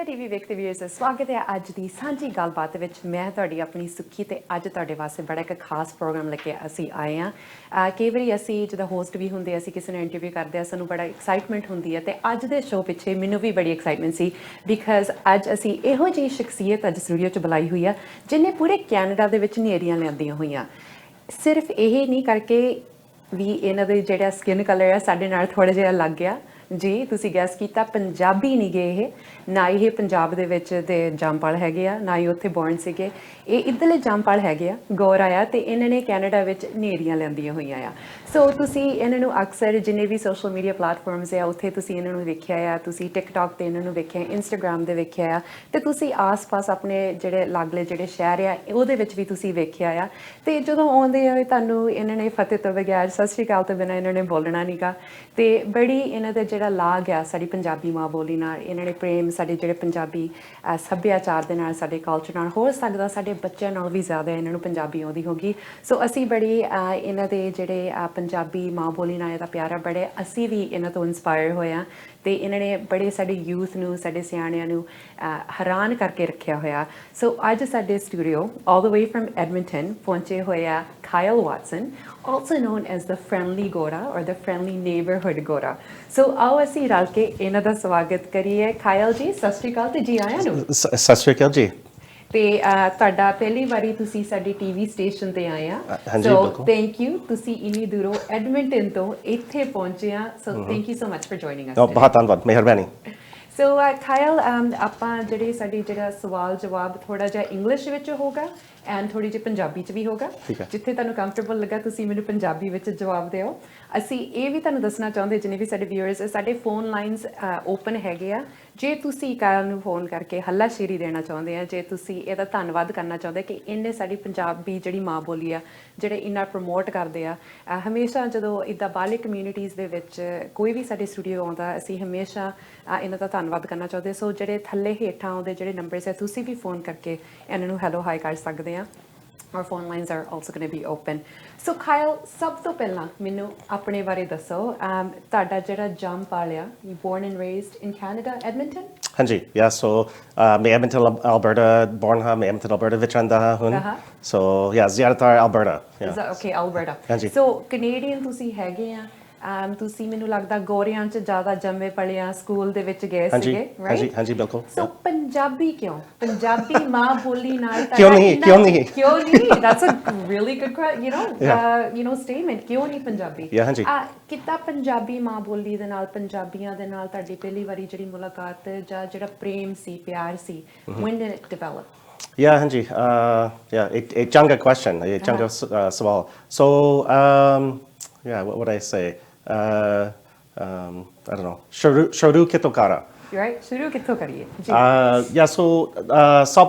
TV ਵੇਖਦੇ ਵੀਰਸ ਸਵਾਗਤ ਹੈ ਅੱਜ ਦੀ ਸਾਂਝੀ ਗੱਲਬਾਤ ਵਿੱਚ ਮੈਂ ਤੁਹਾਡੀ ਆਪਣੀ ਸੁੱਖੀ ਤੇ ਅੱਜ ਤੁਹਾਡੇ ਵਾਸਤੇ ਬੜਾ ਇੱਕ ਖਾਸ ਪ੍ਰੋਗਰਾਮ ਲੈ ਕੇ ਅਸੀਂ ਆਏ ਹਾਂ ਕਈ ਵਾਰੀ ਅਸੀਂ ਜਦੋਂ ਹੋਸਟ ਵੀ ਹੁੰਦੇ ਅਸੀਂ ਕਿਸੇ ਨੂੰ ਇੰਟਰਵਿਊ ਕਰਦੇ ਆ ਸਾਨੂੰ ਬੜਾ ਐਕਸਾਈਟਮੈਂਟ ਹੁੰਦੀ ਹੈ ਤੇ ਅੱਜ ਦੇ ਸ਼ੋਅ ਪਿੱਛੇ ਮੈਨੂੰ ਵੀ ਬੜੀ ਐਕਸਾਈਟਮੈਂਟ ਸੀ ਬਿਕਾਜ਼ ਅੱਜ ਅਸੀਂ ਇਹੋ ਜਿਹੀ ਸ਼ਖਸੀਅਤ ਅੱਜ ਸਟੂਡੀਓ 'ਚ ਬੁਲਾਈ ਹੋਈ ਆ ਜਿਹਨੇ ਪੂਰੇ ਕੈਨੇਡਾ ਦੇ ਵਿੱਚ ਨੇਰੀਆਂ ਲਿਆਂਦੀਆਂ ਹੋਈਆਂ ਸਿਰਫ ਇਹ ਨਹੀਂ ਕਰਕੇ ਵੀ ਇਹਨਾਂ ਦੇ ਜਿਹੜਾ ਸਕਿਨ ਕਲਰ ਆ ਸਾਡੇ ਨਾਲ ਥੋੜਾ ਜਿਹਾ ਲੱਗ ਗਿਆ ਜੀ ਤੁਸੀਂ ਗੈਸ ਕੀਤਾ ਪੰਜਾਬੀ ਨਹੀਂ ਗਏ ਇਹ ਨਾ ਇਹ ਪੰਜਾਬ ਦੇ ਵਿੱਚ ਦੇ ਜੰਮਪਲ ਹੈਗੇ ਆ ਨਾ ਹੀ ਉੱਥੇ ਬੋਰਨ ਸੀਗੇ ਇਹ ਇੱਧਰਲੇ ਜੰਮਪਲ ਹੈਗੇ ਆ ਗੋਰਾ ਆ ਤੇ ਇਹਨਾਂ ਨੇ ਕੈਨੇਡਾ ਵਿੱਚ ਨੇਰੀਆਂ ਲਿਆਂਦੀਆਂ ਹੋਈਆਂ ਆ ਸੋ ਤੁਸੀਂ ਇਹਨਾਂ ਨੂੰ ਅਕਸਰ ਜਿੰਨੇ ਵੀ ਸੋਸ਼ਲ ਮੀਡੀਆ ਪਲੇਟਫਾਰਮਸ ਆ ਉੱਥੇ ਤੁਸੀਂ ਇਹਨਾਂ ਨੂੰ ਵੇਖਿਆ ਆ ਤੁਸੀਂ ਟਿਕਟੌਕ ਤੇ ਇਹਨਾਂ ਨੂੰ ਵੇਖਿਆ ਇੰਸਟਾਗ੍ਰਾਮ ਦੇ ਵੇਖਿਆ ਆ ਤੇ ਤੁਸੀਂ ਆਸ-ਪਾਸ ਆਪਣੇ ਜਿਹੜੇ ਲਾਗਲੇ ਜਿਹੜੇ ਸ਼ਹਿਰ ਆ ਉਹਦੇ ਵਿੱਚ ਵੀ ਤੁਸੀਂ ਵੇਖਿਆ ਆ ਤੇ ਜਦੋਂ ਆਉਂਦੇ ਆ ਤੁਹਾਨੂੰ ਇਹਨਾਂ ਨੇ ਫਤਿਹ ਤੋਂ ਬਗੈਰ ਸਤਿ ਸ਼੍ਰੀ ਅਕਾਲ ਤੋਂ ਬਿਨਾਂ ਇਹਨਾਂ ਨੇ ਬੋਲਣਾ ਨਹੀਂਗਾ ਤੇ ਬੜੀ ਇਹਨਾਂ ਦਾ ਜਿਹੜਾ ਲਾਗ ਆ ਸਾਡੀ ਪੰਜਾਬੀ ਮਾਂ ਬੋਲੀ ਨਾਲ ਇਹਨਾਂ ਨੇ ਪ੍ਰੇਮ ਸਾਡੇ ਜਿਹੜੇ ਪੰਜਾਬੀ ਸੱਭਿਆਚਾਰ ਦੇ ਨਾਲ ਸਾਡੇ ਕਲਚਰ ਨਾਲ ਹੋ ਸਕਦਾ ਸਾਡੇ ਬੱਚਿਆਂ ਨਾਲ ਵੀ ਜ਼ਿਆਦਾ ਇਹਨਾਂ ਨੂੰ ਪੰਜਾਬੀ ਆਉਂਦੀ ਹੋਗੀ ਸੋ ਅਸੀਂ ਬੜੀ ਇਹਨਾਂ ਦੇ ਜਿਹੜੇ ਪੰਜਾਬੀ ਮਾਂ ਬੋਲੀ ਨਾਲ ਇਹਦਾ ਪਿਆਰ ਆ ਬੜੇ ਅਸੀਂ ਵੀ ਇਹਨਾਂ ਤੋਂ ਇੰਸਪਾਇਰ ਹੋਏ ਹਾਂ ਤੇ ਇਹਨਾਂ ਨੇ ਬੜੇ ਸਾਡੇ ਯੂਥ ਨੂੰ ਸਾਡੇ ਸਿਆਣਿਆਂ ਨੂੰ ਹੈਰਾਨ ਕਰਕੇ ਰੱਖਿਆ ਹੋਇਆ ਸੋ ਅੱਜ ਸਾਡੇ ਸਟੂਡੀਓ ਆਲ ਦ ਵੇ ਫਰਮ ਐਡਮਿੰਟਨ ਪਹੁੰਚੇ ਹੋਏ ਆ Kyle Watson, also known as the friendly Gora or the friendly neighborhood Gora. So ਆਓ ਅਸੀਂ ਰਲ ਕੇ ਇਹਨਾਂ ਦਾ ਸਵਾਗਤ ਕਰੀਏ Kyle ਜੀ ਸਤਿ ਸ਼੍ਰੀ ਅਕਾਲ ਤੇ ਜੀ ਆਇਆਂ ਨੂੰ ਸਤਿ ਸ਼੍ਰੀ ਅਕਾਲ ਜੀ ਤੇ ਤੁਹਾਡਾ ਪਹਿਲੀ ਵਾਰੀ ਤੁਸੀਂ ਸਾਡੀ ਟੀਵੀ ਸਟੇਸ਼ਨ ਤੇ ਆਏ ਆ ਬਿਲਕੁਲ ਥੈਂਕ ਯੂ ਤੁਸੀਂ ਇੰਨੀ ਦੂਰੋਂ ਐਡਮਿੰਟਨ ਤੋਂ ਇੱਥੇ ਪਹੁੰਚੇ ਆ so thank you so much for joining ਅਸ ਬਹੁਤ ਧੰਨਵਾਦ ਮਿਹਰਬਾਨੀ ਸੋ Kyle ਆਪਾਂ ਜਿਹੜੇ ਸਾਡੀ ਜਿਹੜਾ ਸਵਾਲ ਜਵਾਬ ਥੋੜਾ ਜਿਹਾ ਇੰਗਲਿਸ਼ ਵਿੱਚ ਹੋਗਾ ਐਂਡ ਥੋੜੀ ਜਿਹੀ ਪੰਜਾਬੀ 'ਚ ਵੀ ਹੋਗਾ ਜਿੱਥੇ ਤੁਹਾਨੂੰ ਕੰਫਰਟੇਬਲ ਲੱਗਾ ਤੁਸੀਂ ਮੈਨੂੰ ਪੰਜਾਬੀ ਵਿੱਚ ਜਵਾਬ ਦਿਓ ਅਸੀਂ ਇਹ ਵੀ ਤੁਹਾਨੂੰ ਦੱਸਣਾ ਚਾਹੁੰਦੇ ਜਿੰਨੇ ਵੀ ਸਾਡੇ ਵਿਊਅਰਸ ਸਾਡੇ ਫੋਨ ਲਾਈਨਸ ਓਪਨ ਹੈਗੇ ਆ ਜੇ ਤੁਸੀਂ Kyle ਨੂੰ ਫੋਨ ਕਰਕੇ ਹੱਲਾਸ਼ੇਰੀ ਦੇਣਾ ਚਾਹੁੰਦੇ ਆ ਜੇ ਤੁਸੀਂ ਇਹਦਾ ਧੰਨਵਾਦ ਕਰਨਾ ਚਾਹੁੰਦੇ ਕਿ ਇਹਨੇ ਸਾਡੀ ਪੰਜਾਬੀ ਜਿਹੜੀ ਮਾਂ ਬੋਲੀ ਆ ਜਿਹੜੇ ਇੰਨਾ ਪ੍ਰਮੋਟ ਕਰਦੇ ਆ ਹਮੇਸ਼ਾ ਜਦੋਂ ਇੱਦਾਂ ਬਾਹਰਲੀ ਕਮਿਊਨਿਟੀਜ਼ ਦੇ ਵਿੱਚ ਕੋਈ ਵੀ ਸਾਡੇ ਸਟੂਡੀਓ ਆਉਂਦਾ ਅਸੀਂ ਹਮੇਸ਼ਾ ਇਹਨਾਂ ਦਾ ਧੰਨਵਾਦ ਕਰਨਾ ਚਾਹੁੰਦੇ ਸੋ ਜਿਹੜੇ ਥੱਲੇ ਹੇਠਾਂ ਆਉਂਦੇ ਜਿਹੜੇ ਨੰਬਰਸ ਆ ਤੁਸੀਂ ਵੀ ਫੋਨ ਕਰਕੇ ਇਹਨਾਂ ਨੂੰ ਹੈਲੋ ਹਾਈ ਕਰ ਸਕਦੇ ਆ Our phone lines are also going to be open. So Kyle, ਸਭ ਤੋਂ ਪਹਿਲਾਂ ਮੈਨੂੰ ਆਪਣੇ ਬਾਰੇ ਦੱਸੋ ਤੁਹਾਡਾ ਜਿਹੜਾ ਜੰਮ ਪਾਲਿਆ you born and raised in Canada, Edmonton? ਹਾਂਜੀ yeah so ਮੈਂ Edmonton Alberta born ਹਾਂ ਮੈਂ Edmonton Alberta ਵਿੱਚ ਰਹਿੰਦਾ ਹਾਂ ਹੁਣ so yeah ਜ਼ਿਆਦਾਤਰ Alberta okay Alberta ਹਾਂਜੀ so Canadian ਤੁਸੀਂ ਹੈਗੇ ਆ ਤੁਸੀਂ ਮੈਨੂੰ ਲੱਗਦਾ ਗੋਰਿਆਂ 'ਚ ਜ਼ਿਆਦਾ ਜੰਮੇ ਪਲੇ ਆ ਸਕੂਲ ਦੇ ਵਿੱਚ ਗਏ ਸੀਗੇ ਰਾਈਟ ਹਾਂਜੀ ਬਿਲਕੁਲ ਸੋ ਪੰਜਾਬੀ ਕਿਉਂ ਪੰਜਾਬੀ ਮਾਂ ਬੋਲੀ ਨਾਲ ਕਿਉਂ ਨਹੀਂ that's a really good you know statement ਕਿਉਂ ਨਹੀਂ ਪੰਜਾਬੀ ਹਾਂਜੀ ਕਿੱਦਾਂ ਪੰਜਾਬੀ ਮਾਂ ਬੋਲੀ ਦੇ ਨਾਲ ਪੰਜਾਬੀਆਂ ਦੇ ਨਾਲ ਤੁਹਾਡੀ ਪਹਿਲੀ ਵਾਰੀ ਜਿਹੜੀ ਮੁਲਾਕਾਤ ਜਾਂ ਜਿਹੜਾ ਪ੍ਰੇਮ ਸੀ ਪਿਆਰ ਸੀ when did it develop ਹਾਂਜੀ ਇਹ ਚੰਗਾ question ਇਹ ਚੰਗਾ ਸਵਾਲ so what would I say I don't know ਸ਼ੁਰੂ ਕਿਤੋਂ ਕਰਾਂ right ਸ਼ੁਰੂ ਕਿੱਥੋਂ ਕਰੀਏ ਜੀ so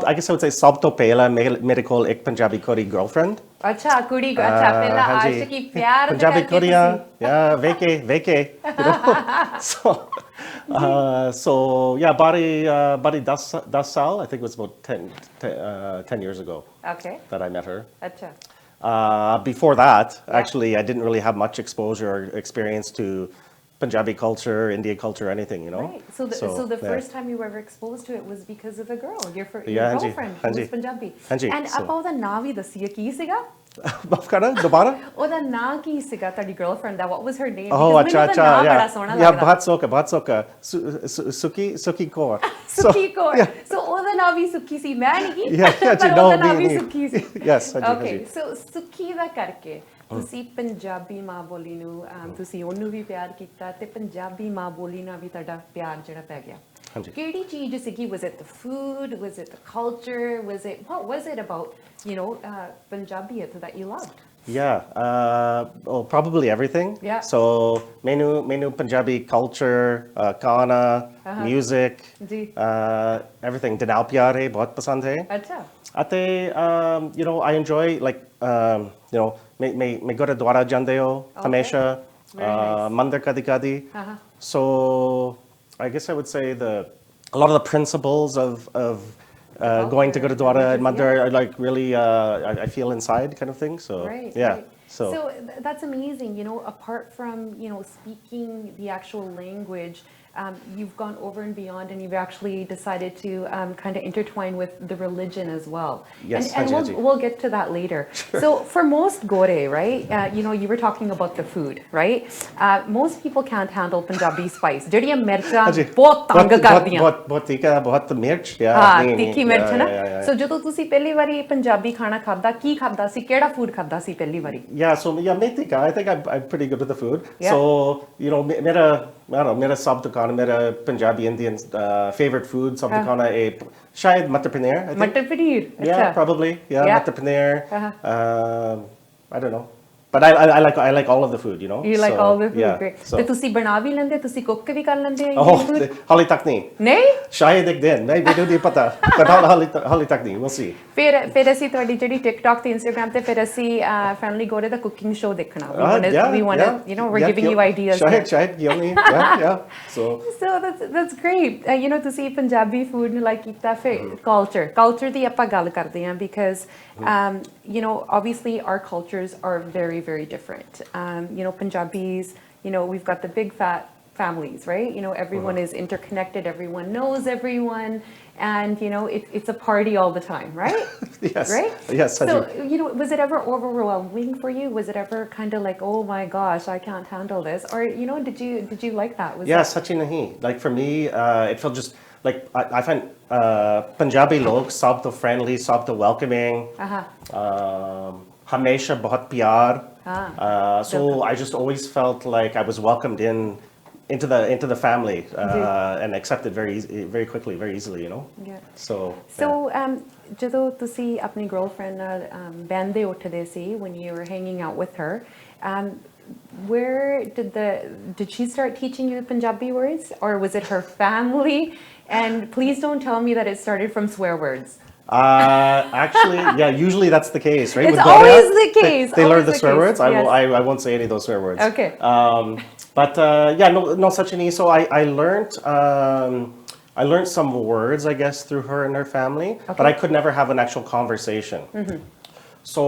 I guess I would say ਸਭ ਤੋਂ ਪਹਿਲਾਂ ਮੇਰੇ ਕੋਲ ਇੱਕ ਪੰਜਾਬੀ ਕੁੜੀ girlfriend ਅੱਛਾ ਕੁੜੀ ਅੱਛਾ ਪਹਿਲਾਂ ਆਸ਼ਕੀ ਪਿਆਰ ਪੰਜਾਬੀ ਕੁੜੀਆਂ ਵੇਕੇ so yeah bari 10 ਸਾਲ I think it was about 10 years ago that I met her ਅੱਛਾ before that actually I didn't really have much exposure or experience to Punjabi culture, Indian culture, anything, you know. Right. So the first time you were ever exposed to it was because of a girl, your girlfriend who was Punjabi. And ਆਪਾਂ ਉਹਦਾ ਨਾਂ ਵੀ ਦੱਸੀਏ ਕੀ ਸੀਗਾ? ਮਾਫ ਕਰਨਾ ਦੁਬਾਰਾ ਉਹਦਾ ਨਾਂ ਕੀ ਸੀਗਾ ਤੁਹਾਡੀ girlfriend the what was her name ਅੱਛਾ ਬੜਾ ਸੋਹਣਾ ਲੱਗਦਾ ਬਹੁਤ ਸੋਹਣਾ ਸੁਕੀ ਕੌਰ so ਉਹਦਾ ਨਾਂ ਵੀ ਸੁੱਕੀ ਸੀ ਮੈਂ ਨਹੀਂ ਪਰ ਉਹਦਾ ਨਾਂ ਵੀ ਸੁੱਕੀ ਸੀ yes okay so ਸੁੱਕੀ ਦਾ ਕਰਕੇ ਤੁਸੀਂ ਪੰਜਾਬੀ ਮਾਂ ਬੋਲੀ ਨੂੰ ਤੁਸੀਂ ਉਹਨੂੰ ਵੀ ਪਿਆਰ ਕੀਤਾ ਤੇ ਪੰਜਾਬੀ ਮਾਂ ਬੋਲੀ ਨਾਲ ਵੀ ਤੁਹਾਡਾ ਪਿਆਰ ਜਿਹੜਾ ਪੈ ਗਿਆ ਕਿਹੜੀ ਚੀਜ਼ ਸੀਗੀ was it the food was it the culture what was it about you know Punjabiyat that you loved probably everything so menu Punjabi culture Kana music everything de naal pyar hai bahut pasand hai acha ਅਤੇ you know I enjoy like you know ਮੈਂ ਗੁਰਦੁਆਰਾ ਜਾਂਦੇ ਹੋ ਹਮੇਸ਼ਾ ਮੰਦਰ ਕਦੀ so I guess I would say a lot of the principles of going to Gurdwara and Mandir are like really I feel inside kind of thing so so that's amazing you know apart from you know speaking the actual language you've gone over and beyond, and you've actually decided to kind of intertwine with the religion as well. Yes, and we'll get to that later. So for most Gore, right, you were talking about the food, right? Most people can't handle Punjabi spice. ਜਿਹੜੀਆਂ ਮਿਰਚਾਂ ਬਹੁਤ ਤੰਗ ਕਰਦੀਆਂ ਬਹੁਤ ਤਿੱਖਾ ਬਹੁਤ ਮਿਰਚ ਤਿੱਖੀ ਮਿਰਚ ਨਾ ਸੋ ਜਦੋਂ ਤੁਸੀਂ ਪਹਿਲੀ ਵਾਰੀ ਪੰਜਾਬੀ ਖਾਣਾ ਖਾਦਾ ਕੀ ਖਾਦਾ ਸੀ ਕਿਹੜਾ ਫੂਡ ਖਾਦਾ ਸੀ ਪਹਿਲੀ ਵਾਰੀ ਮੈਂ ਤਿੱਖਾ I think I'm pretty good with the food so ਮੇਰਾ ਸਭ ਤੋਂ ਖਾਣਾ ਮੇਰਾ ਪੰਜਾਬੀ Indian favorite food ਸਭ ਤੋਂ ਖਾਣਾ ਇਹ ਸ਼ਾਇਦ ਮਟਰ ਪਨੀਰ ਮਟਰ paneer yeah probably matar paneer I don't know But I like all of the food, you know. You like all the food, great. So. ਤੇ ਤੁਸੀਂ ਬਣਾ ਵੀ ਲੈਂਦੇ ਤੁਸੀਂ ਕੁੱਕ ਵੀ ਕਰ ਲੈਂਦੇ ਹੋ ਹਾਲੇ ਤੱਕ ਨਹੀਂ ਨਹੀਂ ਸ਼ਾਇਦ ਇੱਕ ਦਿਨ ਨਹੀਂ ਮੈਨੂੰ ਨਹੀਂ ਪਤਾ but ਹਾਲੇ ਤੱਕ ਨਹੀਂ we'll see ਫਿਰ ਅਸੀਂ ਤੁਹਾਡੀ ਜਿਹੜੀ TikTok ਤੇ Instagram ਤੇ ਫਿਰ ਅਸੀਂ ਫੈਮਿਲੀ ਗੋਰੇ ਦਾ ਕੁਕਿੰਗ ਸ਼ੋ ਦੇਖਣਾ we want to you know we're giving you ideas ਸ਼ਾਇਦ yeah so that's great ਤੁਸੀਂ ਪੰਜਾਬੀ ਫੂਡ ਨੂੰ ਲਾਈਕ ਕੀਤਾ ਫਿਰ culture ਦੀ ਆਪਾਂ ਗੱਲ ਕਰਦੇ ਹਾਂ because obviously our cultures are very, very different. Punjabis, we've got the big fat families, right? Everyone is interconnected, everyone knows everyone, and, it's a party all the time, right? Yes. Right? Yes. So, was it ever overwhelming for you? Was it ever kind of like, oh my gosh, I can't handle this? Or, did you like that? Sachi nahi. Like for me, it felt just, like I find Punjabi log sab to friendly, sab to welcoming. Hamesha bahut pyar. So I just always felt like I was welcomed into the family and accepted very quickly, very easily, Yeah. So ਜਦੋਂ ਤੁਸੀਂ ਆਪਣੀ girlfriend ਨਾਲ ਬੈਠਦੇ ਉੱਠਦੇ ਸੀ when you were hanging out with her where did she start teaching you Punjabi words or was it her family? And please don't tell me that it started from swear words. Actually, yeah, usually that's the case, right? It's always the case. They learn the swear words. Yes. I won't say any of those swear words. Okay. But no such any. So I learned some words, I guess, through her and her family, but I could never have an actual conversation. So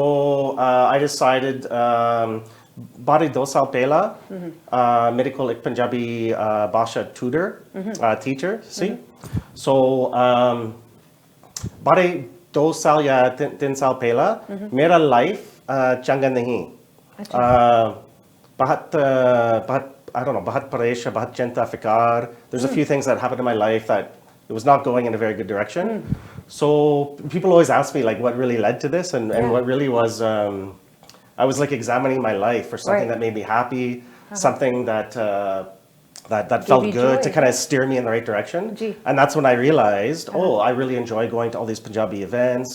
I decided. Bari 2 saal pehla, mere kol ek Punjabi bhasha tutor, teacher, see? So, bari 2 saal ya 3 saal pehla, mera life changa nahi. Bahat, I don't know, bahat paresha, bahat chinta, fikar. There's a few things that happened in my life that it was not going in a very good direction. So, people always ask me, like, what really led to this and what really was... I was like examining my life for something that made me happy, something that felt good to kind of steer me in the right direction. And that's when I realized, I really enjoy going to all these Punjabi events,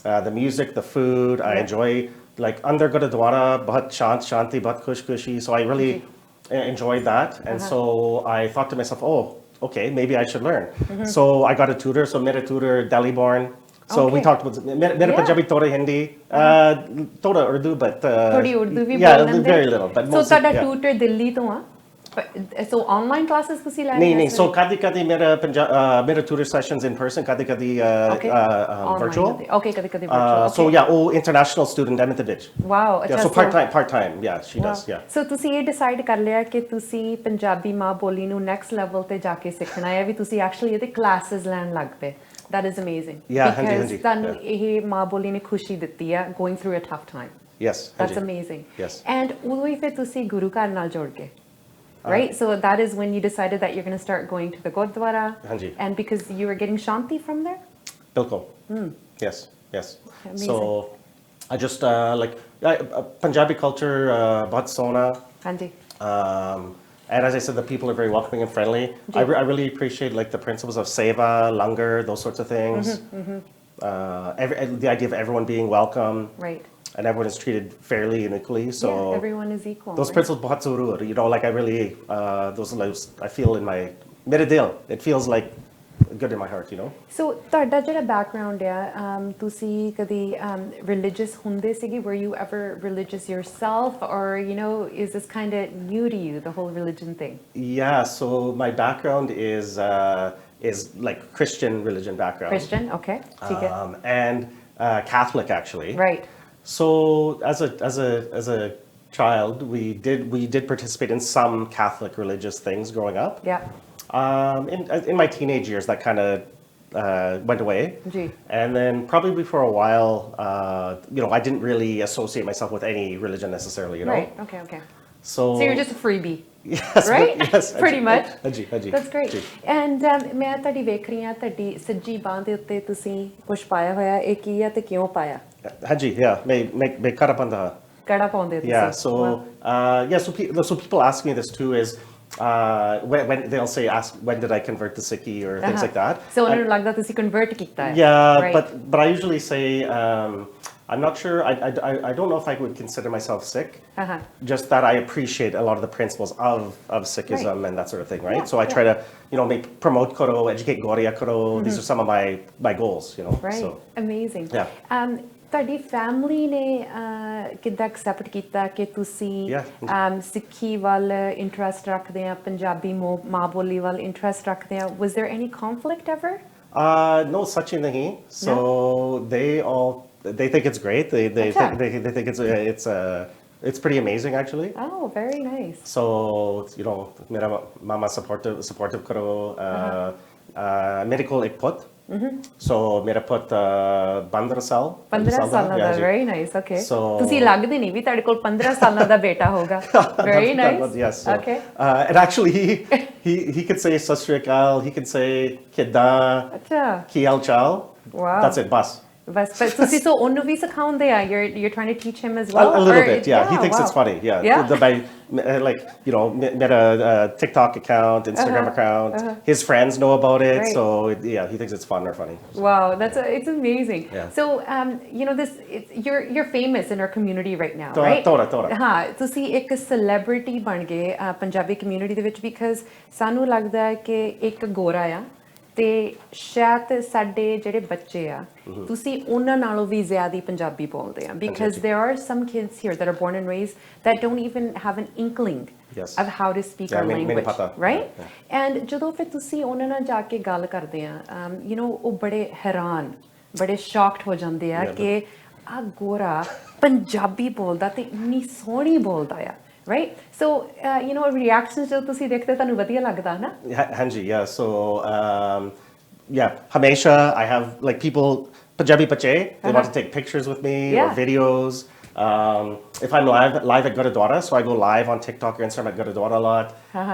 the music, the food. I enjoy like under Gurdwara, bahut shanti, bahut khush-khushi. So I really enjoyed that. And so I thought to myself, okay, maybe I should learn. So I got a tutor. So mera tutor, Delhi-born. So we talked about mera Punjabi thoda Hindi, thoda Urdu, but thodi Urdu bhi very little. But so tada tutor Delhi to so online classes ਤੁਸੀਂ ਲੈਣੇ ਨਹੀਂ so kadi mera tutor sessions in person, kadi virtual. Okay, kadi virtual. So international student Edmonton ਵਿੱਚ. Wow. So part time, she does, yeah. So ਤੁਸੀਂ ਇਹ decide ਕਰ ਲਿਆ ਕਿ ਤੁਸੀਂ ਪੰਜਾਬੀ ਮਾਂ ਬੋਲੀ ਨੂੰ next level ਤੇ ਜਾ ਕੇ ਸਿੱਖਣਾ ਹੈ ਵੀ ਤੁਸੀਂ actually ਇਹਦੇ classes ਲੈਣ ਲੱਗ ਪਏ. That is amazing. Yeah, because ਤੁਹਾਨੂੰ ਇਹ ਮਾਂ ਬੋਲੀ ਨੇ ਖੁਸ਼ੀ ਦਿੱਤੀ ਹੈ going through a tough time. Yes. That's amazing. Yes. And ਉਦੋਂ ਹੀ ਫਿਰ ਤੁਸੀਂ ਗੁਰੂ ਘਰ ਨਾਲ ਜੁੜ ਗਏ. Right? So that is when you decided that you're going to start going to the Gurdwara. And because you were getting Shanti from there? Bilkul. Yes. Amazing. So I just Punjabi culture, bahut sona. Hanji. And as I said, the people are very welcoming and friendly. I really appreciate like the principles of seva, langar, those sorts of things. The idea of everyone being welcome. Right. And everyone is treated fairly and equally. So everyone is equal. Those principles, bahut zarur. Like I really, I feel in my mere dil. It feels like good in my heart, So ਤੁਹਾਡਾ ਜਿਹੜਾ background ਹੈ ਤੁਸੀਂ ਕਦੀ religious ਹੁੰਦੇ ਸੀਗੇ? Were you ever religious yourself, or is this kind of new to you, the whole religion thing? Yeah, so my background is like Christian religion background. Christian, okay. And Catholic actually. Right. So as a child, we did participate in some Catholic religious things growing up. Yeah. In my teenage years, that kind of went away. Ji. And then probably for a while, I didn't really associate myself with any religion necessarily, you know? Right, okay. So So you're just a freebie, yes, right? yes, Pretty much. Haji. That's great. And ਮੈਂ ਤੁਹਾਡੀ ਵੇਖ ਰਹੀ ਹਾਂ ਤੁਹਾਡੀ ਸੱਜੀ ਬਾਂਹ ਦੇ ਉੱਤੇ ਤੁਸੀਂ ਕੁਝ ਪਾਇਆ ਹੋਇਆ ਇਹ ਕੀ ਹੈ ਤੇ ਕਿਉਂ ਪਾਇਆ Haji, yeah, me karapanda. ਕੜਾ ਪਾਉਂਦੇ ਤੁਸੀਂ Yeah, so people ask me this too is when they'll say ask when did I convert to Sikhi or things like that. So ਉਹਨਾਂ ਨੂੰ ਲੱਗਦਾ ਤੁਸੀਂ ਕਨਵਰਟ ਕੀਤਾ ਹੈ Yeah, right? but I usually say I'm not sure. I don't know if I would consider myself Sikh. Just that I appreciate a lot of the principles of Sikhism and that sort of thing, right? Yeah, so I try to promote karo, educate Gora karo. These are some of my goals, you know. Right. So, amazing. Yeah. ਤੁਹਾਡੀ family ਨੇ ਕਿੱਦਾਂ accept ਕੀਤਾ ਕਿ ਤੁਸੀਂ ਸਿੱਖੀ ਵੱਲ interest ਰੱਖਦੇ ਆ ਪੰਜਾਬੀ ਮਾਂ ਬੋਲੀ ਵੱਲ ਇੰਟਰਸਟ ਰੱਖਦੇ ਆ was there any conflict ever? No, such nahi. So they think it's great. They think it's pretty amazing actually. Oh, very nice. So mera mama supportive karo. Medical ikput. So ਮੇਰਾ ਪੁੱਤ 15 ਸਾਲ ਦਾ very nice. Okay. ਤੁਸੀਂ ਲੱਗਦੇ ਨਹੀਂ ਵੀ ਤੁਹਾਡੇ ਕੋਲ 15 ਸਾਲਾਂ ਦਾ ਬੇਟਾ ਹੋਗਾ. Very nice. Yes. So, okay. And actually he could say sat sri akal, he could say kidan, ਅੱਛਾ ki hal chal. Wow. That's it, bus. But ਤੁਸੀਂ so ਉਹਨੂੰ ਵੀ ਸਿਖਾਉਂਦੇ ਆ you're trying to teach him as well? A little bit, yeah. He thinks it's funny, yeah. Made a TikTok account, Instagram account. His friends know about it, right. so yeah, he thinks it's fun or funny. So. Wow, it's amazing. Yeah. So you're famous in our community right now, right? Tora. ਹਾਂ ਤੁਸੀਂ ਇੱਕ celebrity ਬਣ ਗਏ Punjabi community ਦੇ ਵਿੱਚ because ਸਾਨੂੰ ਲੱਗਦਾ ਹੈ ਕਿ ਇੱਕ ਗੋਰਾ ਆ ਤੇ ਸ਼ਾਇਦ ਸਾਡੇ ਜਿਹੜੇ ਬੱਚੇ ਆ ਤੁਸੀਂ ਉਹਨਾਂ ਨਾਲੋਂ ਵੀ ਜ਼ਿਆਦਾ ਪੰਜਾਬੀ ਬੋਲਦੇ ਆ because there are some kids here that are born and raised that don't even have an inkling of how to speak our language, right? And ਜਦੋਂ ਫਿਰ ਤੁਸੀਂ ਉਹਨਾਂ ਨਾਲ ਜਾ ਕੇ ਗੱਲ ਕਰਦੇ ਆ ਉਹ ਬੜੇ ਹੈਰਾਨ ਬੜੇ shocked ਹੋ ਜਾਂਦੇ ਆ ਕਿ ਆ ਗੋਰਾ ਪੰਜਾਬੀ ਬੋਲਦਾ ਤੇ ਇੰਨੀ ਸੋਹਣੀ ਬੋਲਦਾ ਆ right? So reactions ਜਦੋਂ ਤੁਸੀਂ ਦੇਖਦੇ ਤੁਹਾਨੂੰ ਵਧੀਆ ਲੱਗਦਾ ਨਾ ਹਾਂਜੀ yeah so hamesha I have like people Punjabi bache they want to take pictures with me or videos if I'm live at Gora, so I go live on TikTok or Instagram at Gora a lot.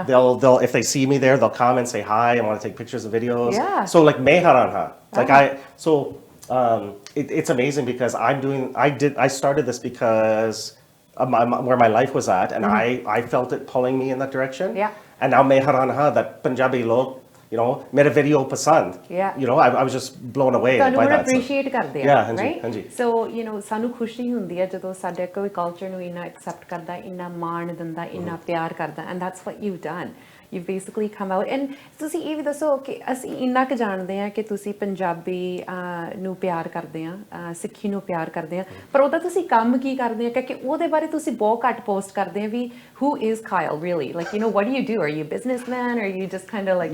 They'll if they see me there they'll come and say hi and want to take pictures and videos. So like meharanha like it's amazing because I started this because where my life was at and I felt it pulling me in that direction. And now meharanha that Punjabi log mera video pasand. I was just blown away by that. Appreciate ਕਰਦੇ ਆ right? So ਸਾਨੂੰ ਖੁਸ਼ੀ ਹੁੰਦੀ ਹੈ ਜਦੋਂ ਸਾਡੇ ਕੋਈ culture ਨੂੰ ਇੰਨਾ ਐਕਸੈਪਟ ਕਰਦਾ ਇੰਨਾ ਮਾਣ ਦਿੰਦਾ ਇੰਨਾ ਪਿਆਰ ਕਰਦਾ and that's what you've done. You've basically come out and ਤੁਸੀਂ ਇਹ ਵੀ ਦੱਸੋ ਕਿ ਅਸੀਂ ਇੰਨਾ ਕੁ ਜਾਣਦੇ ਆ ਕਿ ਤੁਸੀਂ ਪੰਜਾਬੀ ਨੂੰ ਪਿਆਰ ਕਰਦੇ ਆ ਸਿੱਖੀ ਨੂੰ ਪਿਆਰ ਕਰਦੇ ਆ ਪਰ ਉਹਦਾ ਤੁਸੀਂ ਕੰਮ ਕੀ ਕਰਦੇ ਆ ਕਿਉਂਕਿ ਉਹਦੇ ਬਾਰੇ ਤੁਸੀਂ ਬਹੁਤ ਘੱਟ ਪੋਸਟ ਕਰਦੇ ਆ ਵੀ who is Kyle really like what do you do? Are you a businessman or are you just kind of like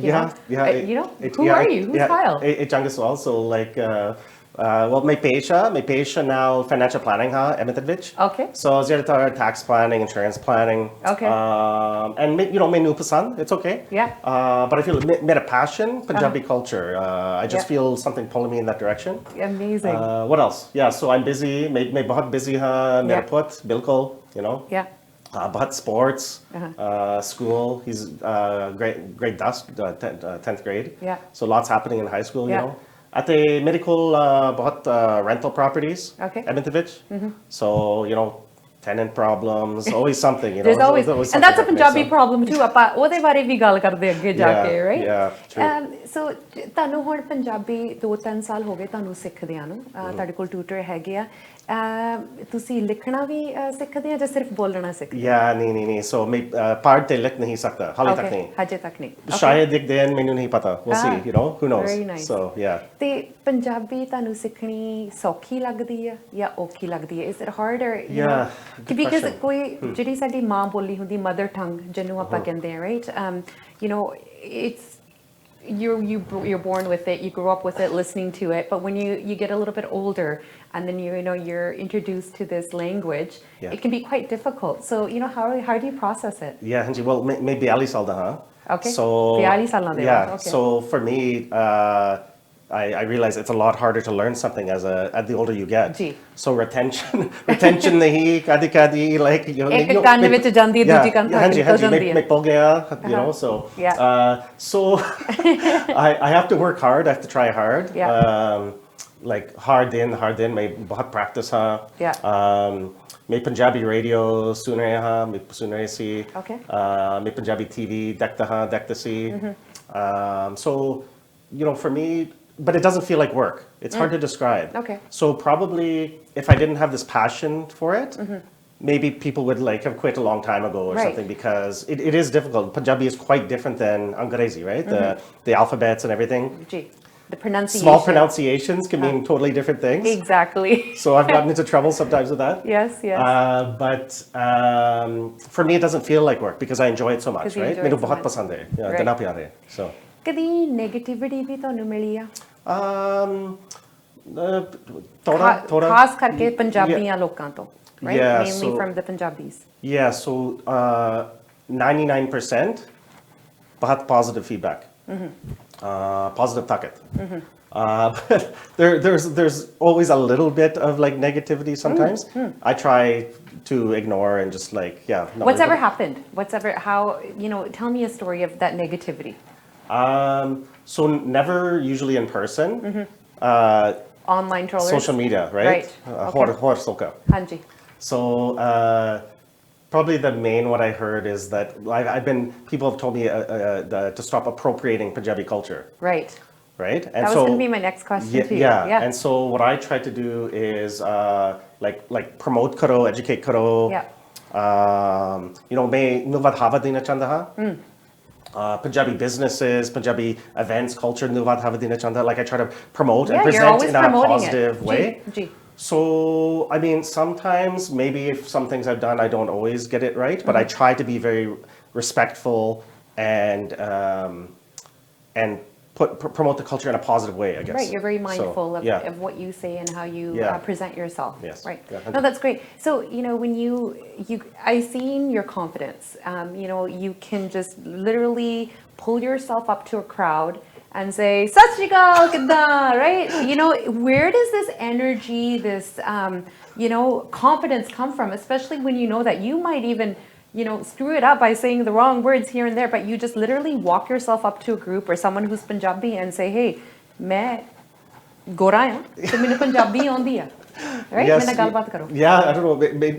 who are you? Who's Kyle? So like my pesha now financial planning Edmonton. Okay. So ziyadatar tax planning, insurance planning. Okay. And menu pasand, it's okay. Yeah. But I feel made a passion Punjabi culture. I just feel something pulling me in that direction. Amazing. What else? Yeah, so I'm busy. May bahut busy mera put bilkul, Yeah. But sports, school. He's grade 10th grade. Yeah. So lots happening in high school, At the medical, bought rental properties. Okay. Edmonton. So tenant problems, always something. There's always and that's a Punjabi problem too. ਆਪਾਂ ਉਹਦੇ ਬਾਰੇ ਵੀ ਗੱਲ ਕਰਦੇ ਅੱਗੇ ਜਾ ਕੇ, right? Yeah, true. So ਤੁਹਾਨੂੰ ਹੁਣ ਪੰਜਾਬੀ 2-3 ਸਾਲ ਹੋ ਗਏ ਤੁਹਾਨੂੰ ਸਿੱਖਦਿਆਂ ਨੂੰ ਤੁਹਾਡੇ ਕੋਲ ਟਿਊਟਰ ਹੈਗੇ ਆ ਤੁਸੀਂ ਲਿਖਣਾ ਵੀ ਸਿੱਖਦੇ ਆ ਜਾਂ ਸਿਰਫ ਬੋਲਣਾ ਸਿੱਖਦੇ ਨਹੀਂ so ਮੈਂ ਪੜ੍ਹ ਤੇ ਲਿਖ ਨਹੀਂ ਸਕਦਾ ਹਾਲੇ ਤੱਕ ਨਹੀਂ ਹਜੇ ਤੱਕ ਨਹੀਂ ਸ਼ਾਇਦ ਇੱਕ ਦਿਨ ਮੈਨੂੰ ਨਹੀਂ ਪਤਾ we'll see who knows. Very nice. So yeah ਤੇ ਪੰਜਾਬੀ ਤੁਹਾਨੂੰ ਸਿੱਖਣੀ ਸੌਖੀ ਲੱਗਦੀ ਆ ਜਾਂ ਔਖੀ ਲੱਗਦੀ ਹੈ is it harder because ਕੋਈ ਜਿਹੜੀ ਸਾਡੀ ਮਾਂ ਬੋਲੀ ਹੁੰਦੀ ਮਦਰ ਟੰਗ ਜਿਹਨੂੰ ਆਪਾਂ ਕਹਿੰਦੇ ਆ right it's you're born with it, you grew up with it, listening to it, but when you get a little bit older and then you're introduced to this language, it can be quite difficult. So how do you process it? Well maybe Ali salda Okay. So 42 ਸਾਲਾਂ ਦੇ ਬਾਅਦ, yeah. okay. So for me, I realize it's a lot harder to learn something as the older you get. Ji. So retention nahi kadi kadi like ਇੱਕ ਕੰਨ ਵਿੱਚ ਜਾਂਦੀ ਹੈ, ਦੂਜੀ ਕੰਨ ਤੋਂ ਨਿਕਲ ਜਾਂਦੀ ਹੈ। मैं पो गया, so Yeah. so I have to work hard. I have to try hard. Yeah. Like hard in मैं बहुत practice हाँ. Yeah. मैं पंजाबी रेडियो सुन रहे हाँ, मैं सुन रहे सी. Okay. मैं पंजाबी TV देखता सी. So for me, but it doesn't feel like work. It's hard to describe. Okay. So probably if I didn't have this passion for it, maybe people would like have quit a long time ago or Right. something, because it is difficult. Punjabi is quite different than Angrezi, right? The alphabets and everything. Ji, the pronunciation. Small pronunciations can mean totally different things. Exactly. So I've gotten into trouble sometimes with that. Yes, yes. But for me, it doesn't feel like work because I enjoy it so much, 'Cause you right? enjoy मेरे it so बहुत much. पसंद है, Right. देना प्यार है. So ਕਦੀ negativity ਵੀ ਤੁਹਾਨੂੰ ਮਿਲੀ ਆ? थोड़ा ਖਾਸ ਕਰਕੇ ਪੰਜਾਬੀਆਂ ਲੋਕਾਂ ਤੋਂ, right? Yeah, Mainly so- from the Punjabis. Yeah, so 99% बहुत positive feedback. Positive takat. But there's always a little bit of like negativity sometimes. I try to ignore and just like, What's ever happened? How, tell me a story of that negativity. So never usually in person. Online trollers? Social media, right? Right. Okay. Hanji. So probably the main what I heard is that people have told me to stop appropriating Punjabi culture. Right. Right? And that was going to be my next question to you. Yeah. And so what I try to do is like promote karo, educate karo. Yeah. Main nuvad hava dina chanda ha. Punjabi businesses, Punjabi events, culture, nuvad hava dina chanda. Like I try to promote and present in a positive way. Ji. So, I mean, sometimes maybe if some things I've done, I don't always get it right, but I try to be very respectful and promote the culture in a positive way, I guess. Right, you're very mindful of what you say and how you present yourself. Yes. Right. Yeah. No, that's great. So, when I seen your confidence. You can just literally pull yourself up to a crowd and say, "Sat Shri Akal, kidda," right? Where does this energy, this, confidence come from? Especially when you know that you might even, screw it up by saying the wrong words here and there, but you just literally walk yourself up to a group or someone who's Punjabi and say, "Hey, main Gora haan, te mainu Punjabi aaundi hai." Right? Yes, Main galbaat karo. Yeah, I don't know.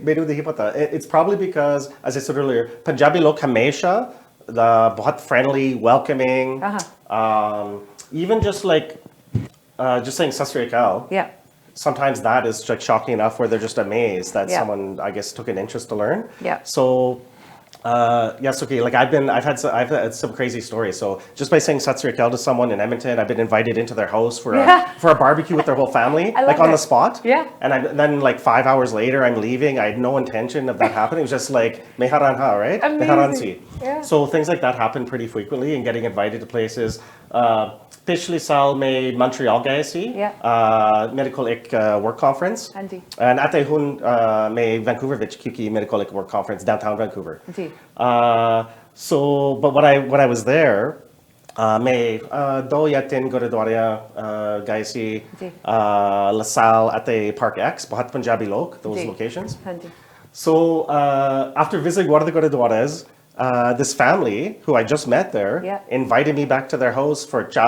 Mainu nahi pata. It's probably because, as I said earlier, Punjabi log hamesha bahut friendly, welcoming. Even just like just saying Sat Shri Akal. Yeah. Sometimes that is like shocking enough where they're just amazed that someone, I guess, took an interest to learn. Yeah. So, yes, okay. Like I've had some crazy stories. So just by saying Sat Shri Akal to someone in Edmonton, I've been invited into their house for a barbecue with their whole family, like on the spot. Yeah. And then like 5 hours later, I'm leaving. I had no intention of that happening. It was just like meharan ha, right? Meharan si. Yeah. So things like that happen pretty frequently, and getting invited to places. पिछले साल मैं Montreal गए सी मेरे को एक work conference and आते हुन मैं Vancouver विच क्योंकि मेरे को एक work conference downtown Vancouver. So but when I was there मैं 2 या 3 गुरुद्वारा गए सी La Salle आते Park X बहुत पंजाबी लोग those locations. So after visiting one of the gurudwaras, this family who I just met there invited me back to their house for cha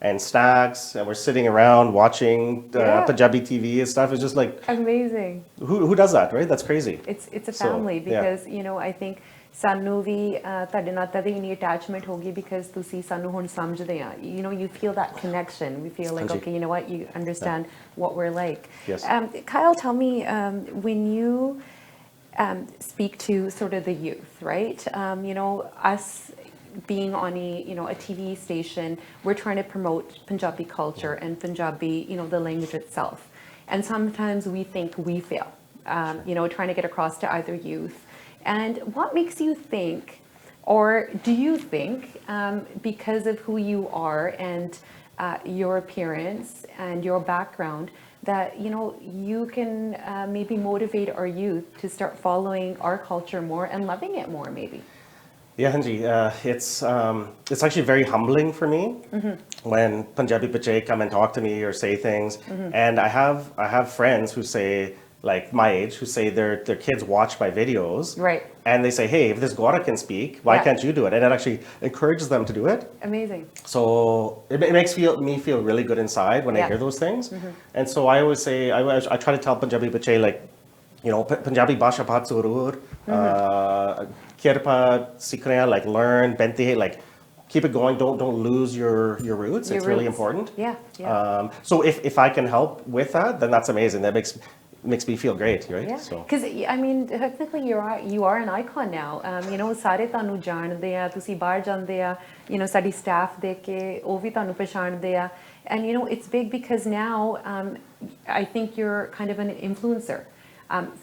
and snacks, and we're sitting around watching Punjabi TV and stuff. It's just like amazing. Who does that, right? That's crazy. It's a family because I think ਸਾਨੂੰ ਵੀ ਤੁਹਾਡੇ ਨਾਲ ਤਾਂ ਇੰਨੀ attachment ਹੋ ਗਈ because ਤੁਸੀਂ ਸਾਨੂੰ ਹੁਣ ਸਮਝਦੇ ਆ. You feel that connection. We feel like, okay, you know what, you understand what we're like. Yes. Kyle, tell me, when you speak to sort of the youth, right? Us being on a TV station, we're trying to promote Punjabi culture and Punjabi, the language itself. And sometimes we think we fail, trying to get across to either youth. And what makes you think, or do you think, because of who you are and your appearance and your background, that you can maybe motivate our youth to start following our culture more and loving it more, maybe? Yeah, Hanji, it's actually very humbling for me when Punjabi bache come and talk to me or say things, and I have friends who say like my age who say their kids watch my videos, Right. and they say, hey, if this Gora can speak, why Yeah. can't you do it? And it actually encourages them to do it. Amazing. So it makes me feel really good inside when I Yeah. hear those things, and so I always say I try to tell Punjabi bache like, Punjabi basha baat zarur, kirpa sikh rahe hain, like learn, bente, like keep it going. Don't lose your roots. Your It's really roots. important. Yeah, yeah. So if I can help with that, then that's amazing. That makes me feel great, right? Yeah, So because I mean, technically you are an icon now. ਸਾਰੇ ਤੁਹਾਨੂੰ ਜਾਣਦੇ ਆ, ਤੁਸੀਂ ਬਾਹਰ ਜਾਂਦੇ ਆ, ਸਾਡੀ staff ਦੇਖ ਕੇ ਉਹ ਵੀ ਤੁਹਾਨੂੰ ਪਛਾਣਦੇ ਆ, and it's big because now I think you're kind of an influencer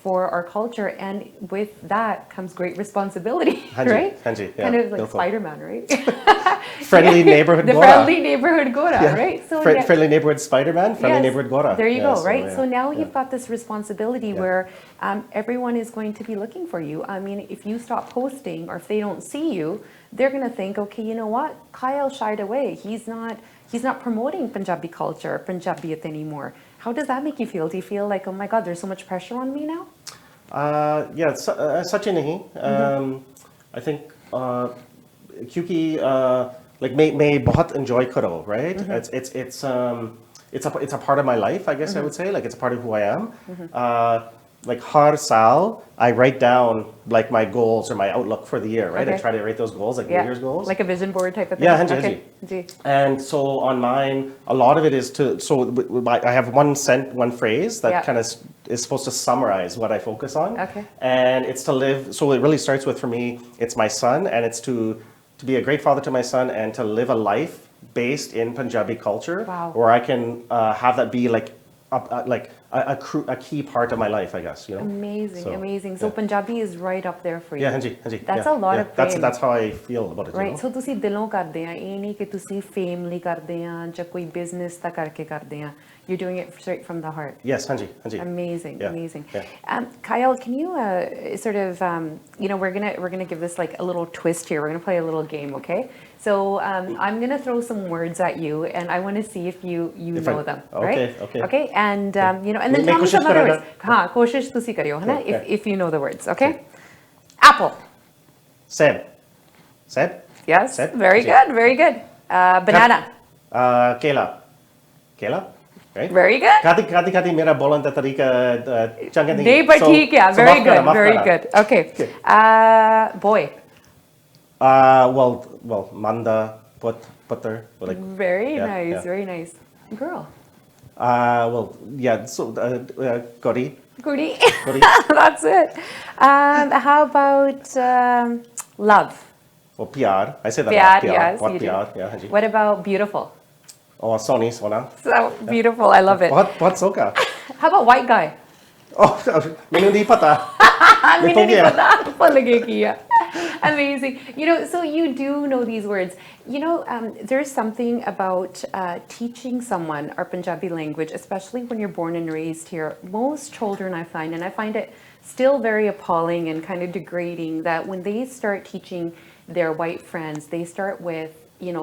for our culture, and with that comes great responsibility, Hanji, right? Hanji, yeah, kind of like beautiful. Spider-Man, right? friendly neighborhood the Gora. friendly neighborhood Gora, Yeah. right? So Friendly neighborhood Spider-Man, friendly Yes, neighborhood Gora. there you Yeah, go, right? yeah, So now yeah. you've got this responsibility where everyone is going to be looking for you. I mean, if you stop posting or if they don't see you, they're going to think, okay, you know what? Kyle shied away. He's not promoting Punjabi culture, Punjabiyat anymore. How does that make you feel? Do you feel like, oh my God, there's so much pressure on me now? Yeah, such ही नहीं. I think क्योंकि like मैं बहुत enjoy करो, right? It's a part of my life, I guess I would say. Like it's a part of who I am. Like har saal, I write down like my goals or my outlook for the year, right? Okay. I try to write those goals, like New Year's goals. Like a vision board type of thing. Yeah, Hanji, okay. Hanji. And so on mine, a lot of it is I have one phrase that Yeah. kind of is supposed to summarize what I focus on. Okay. And it's to live, so it really starts with, for me, it's my son, and it's to be a great father to my son and to live a life based in Punjabi culture. Wow. Where I can have that be like a key part of my life, I guess, Amazing, So, amazing. So yeah. Punjabi is right up there for you. Yeah, Hanji, Hanji. That's yeah, a lot yeah. of fame. That's how I feel about it, Right, so ਤੁਸੀਂ ਦਿਲੋਂ ਕਰਦੇ ਆ, ਇਹ ਨਹੀਂ ਕਿ ਤੁਸੀਂ fame ਲਈ ਕਰਦੇ ਆ ਜਾਂ ਕੋਈ ਬਿਜ਼ਨਸ ਦਾ ਕਰਕੇ ਕਰਦੇ ਆ. You're doing it straight from the heart. Yes, Hanji, Hanji. Amazing, Yeah, amazing. yeah. Kyle, can you sort of, we're gonna give this like a little twist here. We're gonna play a little game, okay? So I'm gonna throw some words at you, and I want to see if you know them, right? Okay. And and then tell me some other words. हाँ, कोशिश तुसी करियो, है ना? If you know the words, okay? Apple. Seb. Seb? Yes. Seb? Very good. Very good. Banana. Kela. Kela? Right? Very good. Kati मेरा बोलने का तरीका चंगा नहीं. नहीं, but ठीक है. Very good. Very good. Okay. Boy. Well, Manda, Putter. Like, Very yeah, nice. yeah. Very nice. Girl. Well, yeah. So, Gori. Goody. That's it. How about love? Or pyar. I say that. Pyar, Pyar. yes, What you do. pyar? Yeah, Hanji. What about beautiful? Oh, Sona. So beautiful. I love it. What soka? How about white guy? Oh, मैंने नहीं पता. मैंने नहीं पता. भूल गई कि है. Amazing. So you do know these words. There's something about teaching someone our Punjabi language, especially when you're born and raised here. Most children, I find it still very appalling and kind of degrading that when they start teaching their white friends, they start with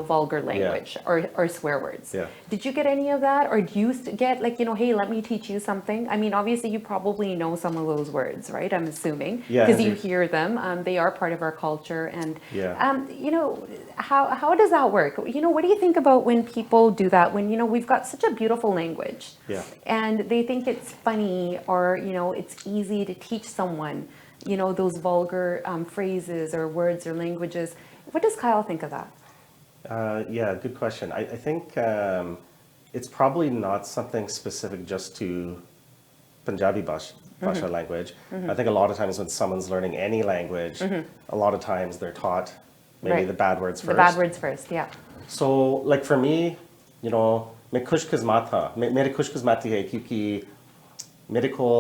vulgar language or swear words. Yeah. Did you get any of that? Or do you get like, hey, let me teach you something? I mean, obviously you probably know some of those words, right? I'm assuming. Yeah. Because you hear them. They are part of our culture. And, how does that work? What do you think about when people do that? When, we've got such a beautiful language. Yeah. And they think it's funny or, it's easy to teach someone, those vulgar phrases or words or languages. What does Kyle think of that? Yeah, good question. I think it's probably not something specific just to Punjabi Bhasha language. I think a lot of times when someone's learning any language, a lot of times they're taught maybe the bad words first. The bad words first, yeah. So, like for me, मैं खुशकिस्मत था. मेरी खुशकिस्मती है क्योंकि मेरे को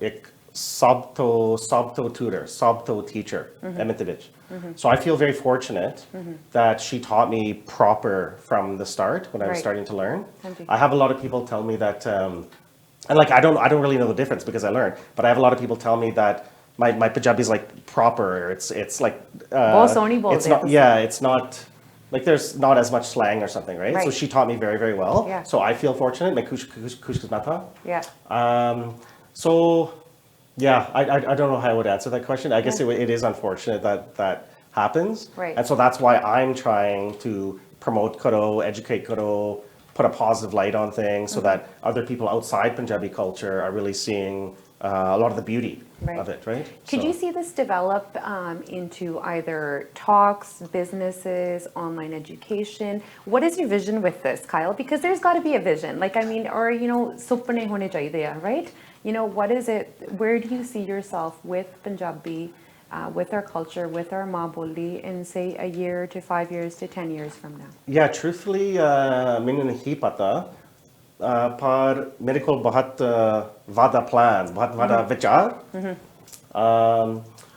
एक Sabto tutor, Sabto teacher, Edmonton. So I feel very fortunate that she taught me proper from the start when I was starting to learn. I have a lot of people tell me that, and like I don't really know the difference because I learned, but I have a lot of people tell me that my Punjabi is like proper. It's like बहुत सोहनी बोलते it's हैं not, yeah, it's not like there's not as much slang or something, right? So Right. she taught me very, very well. Yeah. So I feel fortunate. मैं खुश किस्मत था. Yeah. So yeah, I don't know how I would answer that question. I guess it is unfortunate that happens. Right. And so that's why I'm trying to promote karo, educate karo, put a positive light on things so that other people outside Punjabi culture are really seeing a lot of the beauty of it, right? Could So- you see this develop into either talks, businesses, online education? What is your vision with this, Kyle? Because there's got to be a vision. Like, I mean, or, you know, supne hone chahiye, right? You know, what is it? Where do you see yourself with Punjabi, with our culture, with our maa boli in, say, a year to 5 years to 10 years from now? Yeah, truthfully, मैंने नहीं पता, पर मेरे को बहुत वादा plans, बहुत वादा विचार.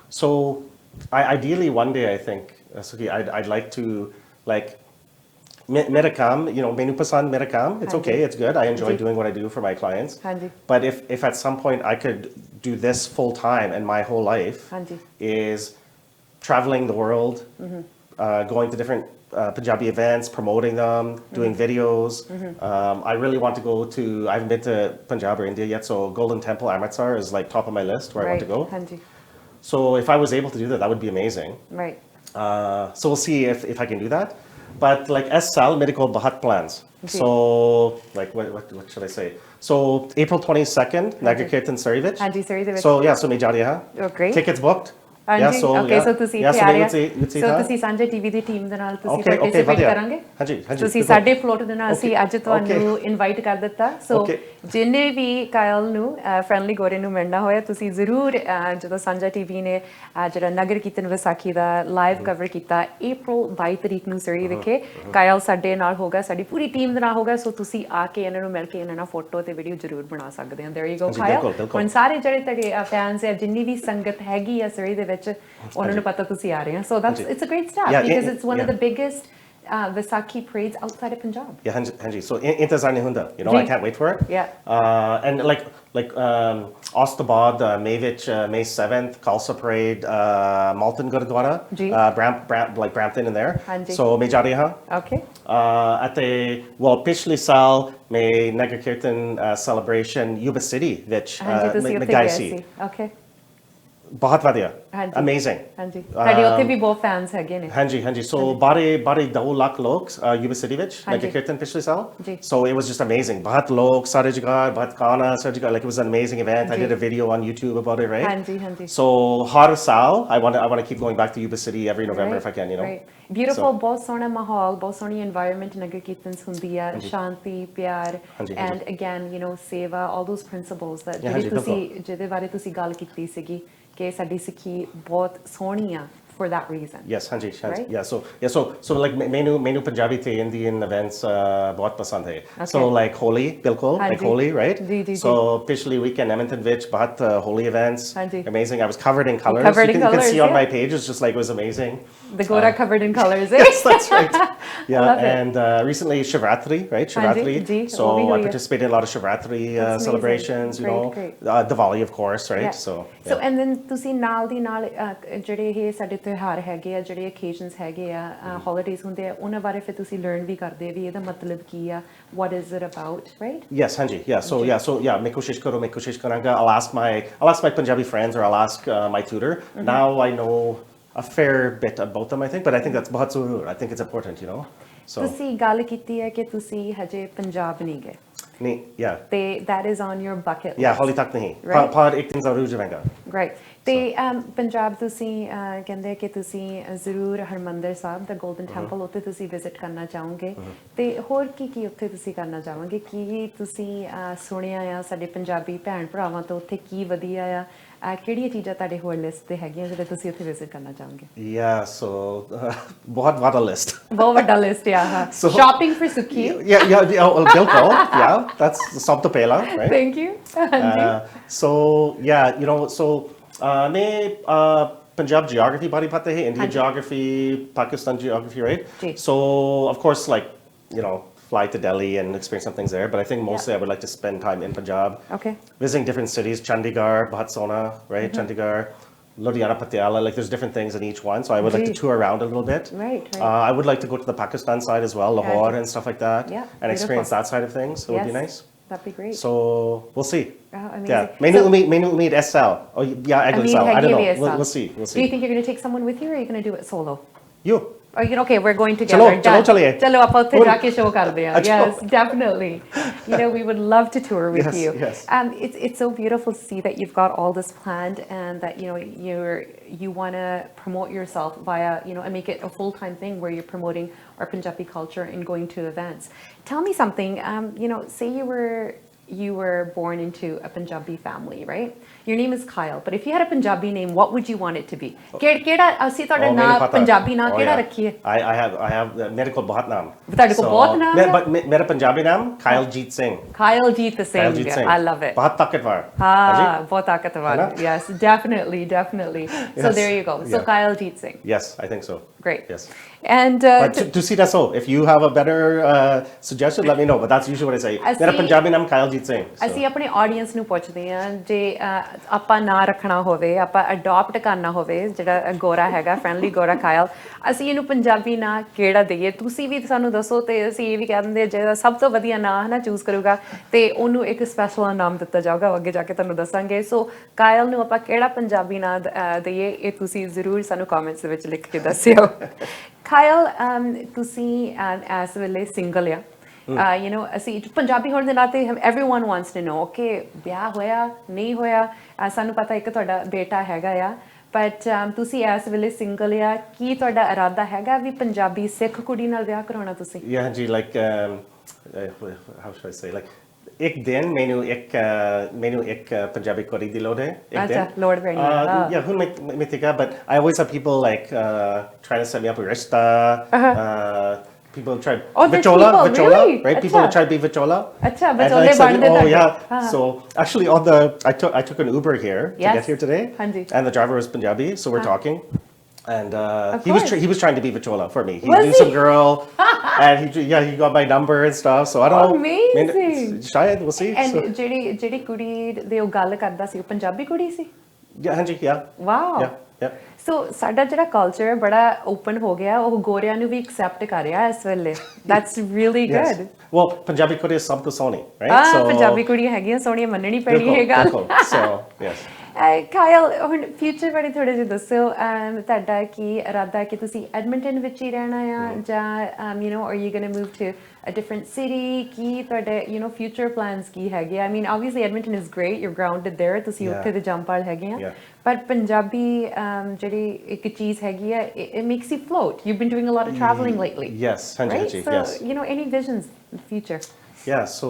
So, ideally, one day, I think, Suki, I'd like to, like, मेरा काम, you know, मेनू पसंद मेरा काम. It's okay, it's good. I enjoy doing what I do for my clients. Hanji. But if at some point I could do this full time and my whole life Hanji. is traveling the world, going to different Punjabi events, promoting them, doing videos. I really want to go to, I haven't been to Punjab or India yet, so Golden Temple, Amritsar is like top of my list where I want to go. Hanji. So if I was able to do that, that would be amazing. Right. So we'll see if I can do that. But like as Sal, medical bahat plans. Okay. So like what should I say? So April 22nd, Nagar Kirtan Sarivich. Hanji, sorry, the So yeah, so me ja raha. Oh, great. Tickets booked. Hanji. Yeah, so Okay, yeah. so ਤੁਸੀਂ Yeah, ਇੱਥੇ so ਆ ਮੈਂ ਰਹੇ ਉੱਥੇ ਸੋ ਥਾ. ਤੁਸੀਂ ਸਾਂਝਾ TV ਦੀ team ਦੇ ਨਾਲ ਤੁਸੀਂ Okay, ਪਾਰਟਿਸਿਪੇਟ ਵਧੀਆ. ਕਰਾਂਗੇ ਹਾਂਜੀ, ਹਾਂਜੀ, ਤੁਸੀਂ ਬਿਲਕੁਲ. ਸਾਡੇ ਫਲੋਟ ਦੇ ਨਾਲ ਅਸੀਂ ਅੱਜ ਤੁਹਾਨੂੰ Okay. ਇਨਵਾਈਟ ਕਰ ਦਿੱਤਾ ਸੋ Okay. ਜਿੰਨੇ ਵੀ ਕਾਇਲ ਨੂੰ ਫ੍ਰੈਂਡਲੀ ਗੋਰੇ ਨੂੰ ਮਿਲਣਾ ਹੋਇਆ ਤੁਸੀਂ ਜ਼ਰੂਰ ਜਦੋਂ ਸਾਂਝਾ ਟੀਵੀ ਨੇ ਜਿਹੜਾ ਨਗਰ ਕੀਰਤਨ ਵਿਸਾਖੀ ਦਾ ਲਾਈਵ ਕਵਰ ਕੀਤਾ April 22 ਤਰੀਕ ਨੂੰ ਸਰੀ ਵਿਖੇ ਕਾਇਲ ਸਾਡੇ ਨਾਲ ਹੋਗਾ ਸਾਡੀ ਪੂਰੀ ਟੀਮ ਦੇ ਨਾਲ ਹੋਗਾ ਸੋ ਤੁਸੀਂ ਆ ਕੇ ਇਹਨਾਂ ਨੂੰ ਮਿਲ ਕੇ ਇਹਨਾਂ ਨਾਲ ਫੋਟੋ ਤੇ ਵੀਡੀਓ ਜ਼ਰੂਰ ਬਣਾ ਸਕਦੇ ਹੋ there you go ਹਾਂਜੀ, ਕਾਇਲ ਬਿਲਕੁਲ, ਬਿਲਕੁਲ। ਹੁਣ ਸਾਰੇ ਜਿਹੜੇ ਤੁਹਾਡੇ ਫੈਨਸ ਹੈ ਜਿੰਨੀ ਵੀ ਸੰਗਤ ਹੈਗੀ ਆ ਸਰੀ ਦੇ ਵਿੱਚ ਉਹਨਾਂ ਨੂੰ ਪਤਾ ਤੁਸੀਂ ਆ ਰਹੇ ਹੋ so that's it's a great step Yeah, because yeah, it's one of yeah. the biggest Vaisakhi parades outside of Punjab. Yeah, Hanji. So intezar nahi hunda. You know, I can't wait for it. Yeah. And like Ostabad, Mayvich, May 7th, Khalsa Parade, Malton Gurdwara, Ji. like Brampton in there. Hanji. So मैं जा रही हूँ. Okay. At the पिछले साल मैं Nagar Kirtan celebration Yuba City which ਹਾਂਜੀ ਤੁਸੀਂ मैं ਉੱਥੇ गए ਗਏ ਸੀ. ਸੀ okay बहुत बढ़िया. ਹਾਂਜੀ Amazing. ਹਾਂਜੀ ਤੁਹਾਡੇ ਉੱਥੇ ਵੀ ਬਹੁਤ ਫੈਨਸ ਹੈਗੇ ਨੇ Hanji. So बारे 2 लाख लोग Yuba City ਵਿੱਚ ਹਾਂਜੀ। Nagar Kirtan पिछले साल. जी। So it was just amazing. बहुत लोग सारे जगह बहुत खाना सारे जगह like it was an amazing event. I ji. did a video on YouTube about it, right? ਹਾਂਜੀ So हर साल I want to keep going back to Yuba City every November if I can, you know. right beautiful ਬਹੁਤ ਸੋਹਣਾ ਮਾਹੌਲ ਬਹੁਤ ਸੋਹਣੀ environment ਨਗਰ ਕੀਰਤਨਸ ਹੁੰਦੀ ਆ ਸ਼ਾਂਤੀ ਪਿਆਰ ਹਾਂਜੀ, and again you know ਸੇਵਾ all those principles that Yeah, ਹਾਂਜੀ, ਜਿਹੜੇ ਤੁਸੀਂ ਜਿਹਦੇ ਬਾਰੇ ਤੁਸੀਂ ਗੱਲ ਕੀਤੀ ਸੀਗੀ ਕਿ ਸਾਡੀ ਸਿੱਖੀ ਬਹੁਤ ਸੋਹਣੀ ਆ for that reason Yes, Hanji. Right? Yeah, so like menu Punjabi the Indian events बहुत पसंद है. So Okay. like Holi, बिल्कुल like Hanji. Holi, right? जी। So पिछले weekend Edmonton Vich बहुत Holi events. Hanji. Amazing. I was covered in colors. covered in You can colours, see on yeah. my page. It's just like it was amazing. the Gora covered in colors eh? Yes, that's right. Yeah, love it. and recently Shivratri, right? Hanji, Shivratri. ji, So wo bhi I hui hai. participated in a lot of Shivratri That's amazing. celebrations. You Great, know, great. Diwali of course, right? Yeah. So So and then ਤੁਸੀਂ ਨਾਲ ਦੀ ਨਾਲ ਜਿਹੜੇ ਇਹ ਸਾਡੇ ਤਿਉਹਾਰ ਹੈਗੇ ਆ ਜਿਹੜੇ occasions ਹੈਗੇ ਆ holidays ਹੁੰਦੇ ਆ ਉਹਨਾਂ ਬਾਰੇ ਫਿਰ ਤੁਸੀਂ learn ਵੀ ਕਰਦੇ ਵੀ ਇਹਦਾ ਮਤਲਬ ਕੀ ਆ what is it about right Yes, Hanji. Yeah. So yeah. मैं कोशिश करूँगा. I'll ask my Punjabi friends or I'll ask my tutor. Now I know a fair bit about them. I think, but I think that's बहुत ज़रूर. I think it's important, you know. So ਤੁਸੀਂ ਗੱਲ ਕੀਤੀ ਹੈ ਕਿ ਤੁਸੀਂ ਹਜੇ ਪੰਜਾਬ ਨਹੀਂ ਗਏ नहीं, yeah, ਤੇ that is on your bucket list yeah. Holi तक नहीं. Right. पर एक दिन ज़रूर जाएगा. Great. ਤੇ ਪੰਜਾਬ ਤੁਸੀਂ ਕਹਿੰਦੇ ਕਿ ਤੁਸੀਂ ਜ਼ਰੂਰ ਹਰਮੰਦਰ ਸਾਹਿਬ ਦਾ ਗੋਲਡਨ ਟੈਂਪਲ ਉੱਥੇ ਤੁਸੀਂ ਵਿਜ਼ਿਟ ਕਰਨਾ ਚਾਹੋਗੇ ਤੇ ਹੋਰ ਕੀ ਉੱਥੇ ਤੁਸੀਂ ਕਰਨਾ ਚਾਹੋਗੇ ਕੀ ਤੁਸੀਂ ਸੁਣਿਆ ਆ ਸਾਡੇ ਪੰਜਾਬੀ ਭੈਣ ਭਰਾਵਾਂ ਤੋਂ ਉੱਥੇ ਕੀ ਵਧੀਆ ਆ ਕਿਹੜੀਆਂ ਚੀਜ਼ਾਂ ਤੁਹਾਡੇ ਹੋਰ ਲਿਸਟ ਤੇ ਹੈਗੀਆਂ ਜਿਹੜੇ ਤੁਸੀਂ ਉੱਥੇ ਵਿਜ਼ਿਟ ਕਰਨਾ ਚਾਹੋਗੇ Yeah. So बहुत बड़ा list. ਬਹੁਤ ਵੱਡਾ ਲਿਸਟ ਆ ਹਾਂ So- ਸ਼ਾਪਿੰਗ for ਸੁਖੀ Yeah. Well, बिल्कुल. Yeah. That's सब तो पहला, right? ਥੈਂਕ ਯੂ ਹਾਂਜੀ So yeah, you know, so मैं Punjab geography bari pata hai, Indian Hanji. geography, Pakistan geography, right? Ji. So of course, like you know, fly to Delhi and experience some things there. But I think mostly I would like to spend time in Punjab, okay visiting different cities, Chandigarh, Bhatsona, right? Chandigarh, Ludhiana, Patiala, like there's different things in each one. So I would like to tour around a little bit. Right. I would like to go to the Pakistan side as well, Lahore and stuff like that. Yeah, and experience that side of things. It would be nice. That'd be great. So we'll see. Amazing. Yeah. Menu meet SL. Oh yeah, I don't know. We'll see. Do you think you're going to take someone with you, or are you going to do it solo? You. Or okay, we're going together. Chalo, ਆਪਾਂ ਉੱਥੇ ਜਾ ਕੇ show ਕਰਦੇ ਹਾਂ. Yes, definitely. We would love to tour with you. Yes. It's so beautiful to see that you've got all this planned, and that you want to promote yourself via and make it a full-time thing where you're promoting our Punjabi culture and going to events. Tell me something. Say you were born into a Punjabi family, right? Your name is Kyle, but if you had a Punjabi name, what would you want it to be? ਕਿਹੜਾ ਅਸੀਂ ਤੁਹਾਡਾ ਨਾਮ ਪੰਜਾਬੀ ਨਾਮ ਕਿਹੜਾ ਰੱਖੀਏ? I have ਮੇਰੇ ਕੋਲ ਬਹੁਤ ਨਾਮ. ਤੁਹਾਡੇ ਕੋਲ ਬਹੁਤ ਨਾਮ ਹੈ? ਮੇਰਾ ਪੰਜਾਬੀ ਨਾਮ Kylejeet Singh. Kylejeet Singh. I love it. ਬਹੁਤ ਤਾਕਤਵਰ. ਹਾਂ, ਬਹੁਤ ਤਾਕਤਵਰ. Yes, definitely. So there you go. So Kylejeet Singh. Yes, I think so. Great. Yes. And to see that, so if you have a better suggestion, let me know. But that's usually what I say. ਮੇਰਾ ਪੰਜਾਬੀ ਨਾਮ Kylejeet Singh. ਅਸੀਂ ਆਪਣੇ audience ਨੂੰ ਪੁੱਛਦੇ ਹਾਂ ਜੇ ਆਪਾਂ ਨਾਂ ਰੱਖਣਾ ਹੋਵੇ, ਆਪਾਂ ਅਡਾਪਟ ਕਰਨਾ ਹੋਵੇ, ਜਿਹੜਾ ਗੋਰਾ ਹੈਗਾ, ਫ੍ਰੈਂਡਲੀ ਗੋਰਾ ਕਾਇਲ, ਅਸੀਂ ਇਹਨੂੰ ਪੰਜਾਬੀ ਨਾਂ ਕਿਹੜਾ ਦਈਏ? ਤੁਸੀਂ ਵੀ ਸਾਨੂੰ ਦੱਸੋ, ਤੇ ਅਸੀਂ ਇਹ ਵੀ ਕਹਿ ਦਿੰਦੇ ਜਿਹੜਾ ਸਭ ਤੋਂ ਵਧੀਆ ਨਾਂ ਹੈ ਨਾ ਚੂਜ਼ ਕਰੂਗਾ ਤੇ ਉਹਨੂੰ ਇੱਕ ਸਪੈਸ਼ਲ ਨਾਮ ਦਿੱਤਾ ਜਾਊਗਾ, ਅੱਗੇ ਜਾ ਕੇ ਤੁਹਾਨੂੰ ਦੱਸਾਂਗੇ। ਸੋ ਕਾਇਲ ਨੂੰ ਆਪਾਂ ਕਿਹੜਾ ਪੰਜਾਬੀ ਨਾਂ ਦਈਏ, ਇਹ ਤੁਸੀਂ ਜ਼ਰੂਰ ਸਾਨੂੰ ਕਮੈਂਟਸ ਦੇ ਵਿੱਚ ਲਿਖ ਕੇ ਦੱਸਿਓ। ਕਾਇਲ, ਤੁਸੀਂ ਇਸ ਵੇਲੇ ਸਿੰਗਲ ਆ? ਅਸੀਂ ਪੰਜਾਬੀ ਹੋਣ ਦੇ ਨਾਤੇ everyone wants to know ਕਿ ਵਿਆਹ ਹੋਇਆ ਨਹੀਂ ਹੋਇਆ? ਸਾਨੂੰ ਪਤਾ ਇੱਕ ਤੁਹਾਡਾ ਬੇਟਾ ਹੈਗਾ ਆ, ਬਟ ਤੁਸੀਂ ਇਸ ਵੇਲੇ ਸਿੰਗਲ ਆ, ਕੀ ਤੁਹਾਡਾ ਇਰਾਦਾ ਹੈਗਾ ਵੀ ਪੰਜਾਬੀ ਸਿੱਖ ਕੁੜੀ ਨਾਲ ਵਿਆਹ ਕਰਾਉਣਾ ਤੁਸੀਂ? Yeah ਜੀ, like how should I say, like ਇੱਕ ਦਿਨ ਮੈਨੂੰ ਇੱਕ ਪੰਜਾਬੀ ਕੁੜੀ ਦੀ ਲੋੜ ਹੈ। ਅੱਛਾ, ਲੋੜ ਪੈਣੀ ਹੈ। Yeah, ਹੁਣ ਮੈਂ think but I always have people like trying to set me up with rishta. People try Vichola, really? right? People try to be Vichola. Acha, Vichole bande oh yeah. So actually, I took an Uber here to get here today, and the driver was Punjabi, so we're talking, and he was trying to be Vichola for me. He knew some girl, and he got my number and stuff. So I don't know. Amazing. Shayad, we'll see. And ਜਿਹੜੀ ਕੁੜੀ ਦੇ ਉਹ ਗੱਲ ਕਰਦਾ ਸੀ, ਉਹ ਪੰਜਾਬੀ ਕੁੜੀ ਸੀ? Yeah, Hanji, yeah. Wow. Yeah. ਸੋ ਸਾਡਾ ਜਿਹੜਾ ਕਲਚਰ ਬੜਾ ਓਪਨ ਹੋ ਗਿਆ, ਉਹ ਗੋਰਿਆਂ ਨੂੰ ਵੀ ਐਕਸੈਪਟ ਕਰ ਰਿਹਾ ਇਸ ਵੇਲੇ। That's really good. Well, Punjabi ਕੁੜੀ ਸਭ ਤੋਂ ਸੋਹਣੀ, right? So ਪੰਜਾਬੀ ਕੁੜੀਆਂ ਹੈਗੀਆਂ ਸੋਹਣੀਆਂ, ਮੰਨਣੀ ਪੈਣੀ ਇਹ ਗੱਲ। So yes. ਕਾਇਲ, ਹੁਣ ਫਿਊਚਰ ਬਾਰੇ ਥੋੜ੍ਹਾ ਜਿਹਾ ਦੱਸਿਓ। ਤੁਹਾਡਾ ਕੀ ਇਰਾਦਾ ਕਿ ਤੁਸੀਂ ਐਡਮਿੰਟਨ ਵਿੱਚ ਹੀ ਰਹਿਣਾ ਆ, ਜਾਂ are you going to move to a different city? ਕੀ ਤੁਹਾਡੇ future plans ਕੀ ਹੈਗੇ? I mean, obviously Edmonton is great, you're grounded there, ਤੁਸੀਂ ਉੱਥੇ ਦੇ ਜੰਪਾਲ ਹੈਗੇ ਆ, ਪਰ ਪੰਜਾਬੀ ਜਿਹੜੀ ਇੱਕ ਚੀਜ਼ ਹੈਗੀ ਆ, it makes you float. You've been doing a lot of traveling lately. Yes, right? So any visions in the future? Yeah, so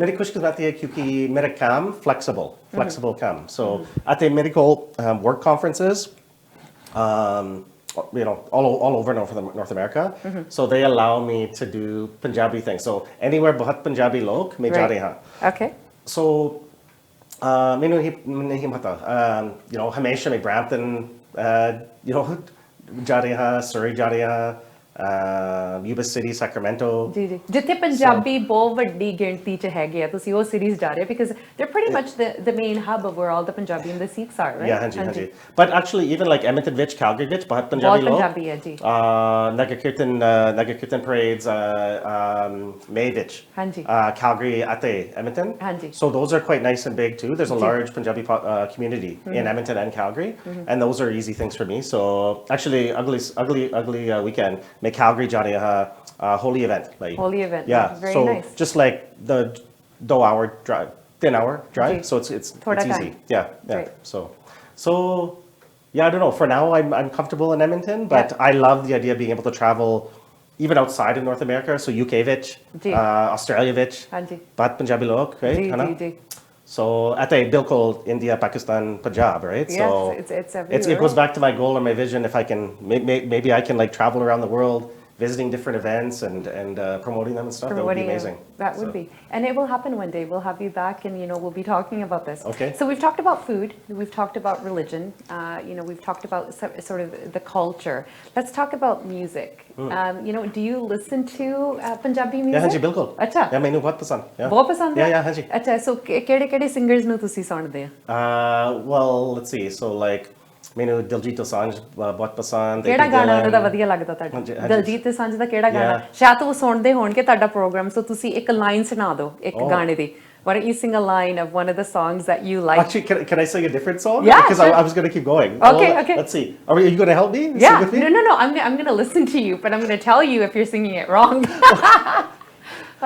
मेरी खुशकिस्मती है क्योंकि मेरा काम flexible काम. So at the medical work conferences, all over North America. So they allow me to do Punjabi things. So anywhere बहुत Punjabi लोग मैं जा रहे हैं. Okay. So मैंने नहीं पता. हमेशा मैं Brampton, जा रहे हैं, Surrey जा रहे हैं. Yuba City, Sacramento. ਜੀ ਜਿੱਥੇ ਪੰਜਾਬੀ ਬਹੁਤ ਵੱਡੀ ਗਿਣਤੀ ਚ ਹੈਗੇ ਆ, ਤੁਸੀਂ ਉਹ ਸਿਟੀਜ਼ ਜਾ ਰਹੇ ਹੋ because they're pretty much the main hub of where all the Punjabi and the Sikhs are, right? Yeah, ਹਾਂਜੀ। But actually even like Edmonton ਵਿੱਚ, Calgary ਵਿੱਚ ਬਹੁਤ ਪੰਜਾਬੀ ਲੋਕ। ਪੰਜਾਬੀ ਹੈ ਜੀ। Nagar Kirtan parades May ਵਿੱਚ, Calgary ਅਤੇ Edmonton. So those are quite nice and big too. There's a large Punjabi community in Edmonton and Calgary, and those are easy things for me. So actually ugly weekend मैं Calgary जा रहे हैं, holy event, holy event. Yeah, very so nice. Just like the 2-hour drive, 10-hour drive, so it's easy. Yeah. So yeah, I don't know, for now I'm comfortable in Edmonton, but I love the idea of being able to travel even outside of North America. So UK vich, Australia vich, but Punjabi log, right? So at bilkul India, Pakistan, Punjab, right? Yes, so it's everywhere. It goes back to my goal or my vision. If I can, maybe I can like travel around the world, visiting different events and promoting them and stuff. That would be amazing. That would be. And it will happen one day. We'll have you back and, we'll be talking about this. Okay. So we've talked about food. We've talked about religion. We've talked about sort of the culture. Let's talk about music. Do you listen to Punjabi music? Yeah, हाँ जी बिल्कुल. अच्छा. Yeah, मैंने बहुत पसंद. Yeah. बहुत पसंद है? Yeah, हाँ जी. अच्छा, so किहड़े singers ਨੂੰ ਤੁਸੀਂ ਸੁਣਦੇ ਆ? Well, let's see. So like ਮੈਨੂੰ ਦਿਲਜੀਤ ਦੋਸਾਂਝ ਬਹੁਤ ਪਸੰਦ ਕਿਹੜਾ ਗਾਣਾ ਉਹਨਾਂ ਦਾ ਵਧੀਆ ਲੱਗਦਾ ਤੁਹਾਨੂੰ ਦਿਲਜੀਤ ਦੋਸਾਂਝ ਦਾ ਕਿਹੜਾ ਗਾਣਾ ਸ਼ਾਇਦ ਉਹ ਸੁਣਦੇ ਹੋਣਗੇ ਤੁਹਾਡਾ ਪ੍ਰੋਗਰਾਮ ਸੋ ਤੁਸੀਂ ਇੱਕ ਲਾਈਨ ਸੁਣਾ ਦਿਓ ਇੱਕ ਗਾਣੇ ਦੀ why don't you sing a line of one of the songs that you like? Actually, can I sing a different song? Yeah, because sure. I was going to keep going. Okay. Let's see. Are you going to help me? Yeah. Sing with me? No. I'm going to listen to you, but I'm going to tell you if you're singing it wrong.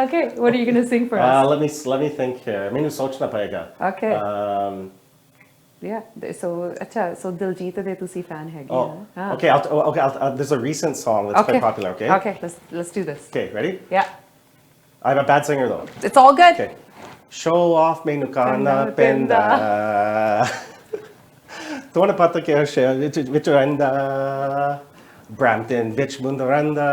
Okay. What are you going to sing for us? Let me think here. Mainu sochna payega. Okay. Yeah. So Diljit de tusi fan hai. Okay. There's a recent song that's quite popular. Okay. Okay. Let's do this. Okay. Ready? Yeah. I'm a bad singer though. It's all good. Okay. Show off mainu kana penda. Tona pata ke vichuranda. Brampton vich mundaranda.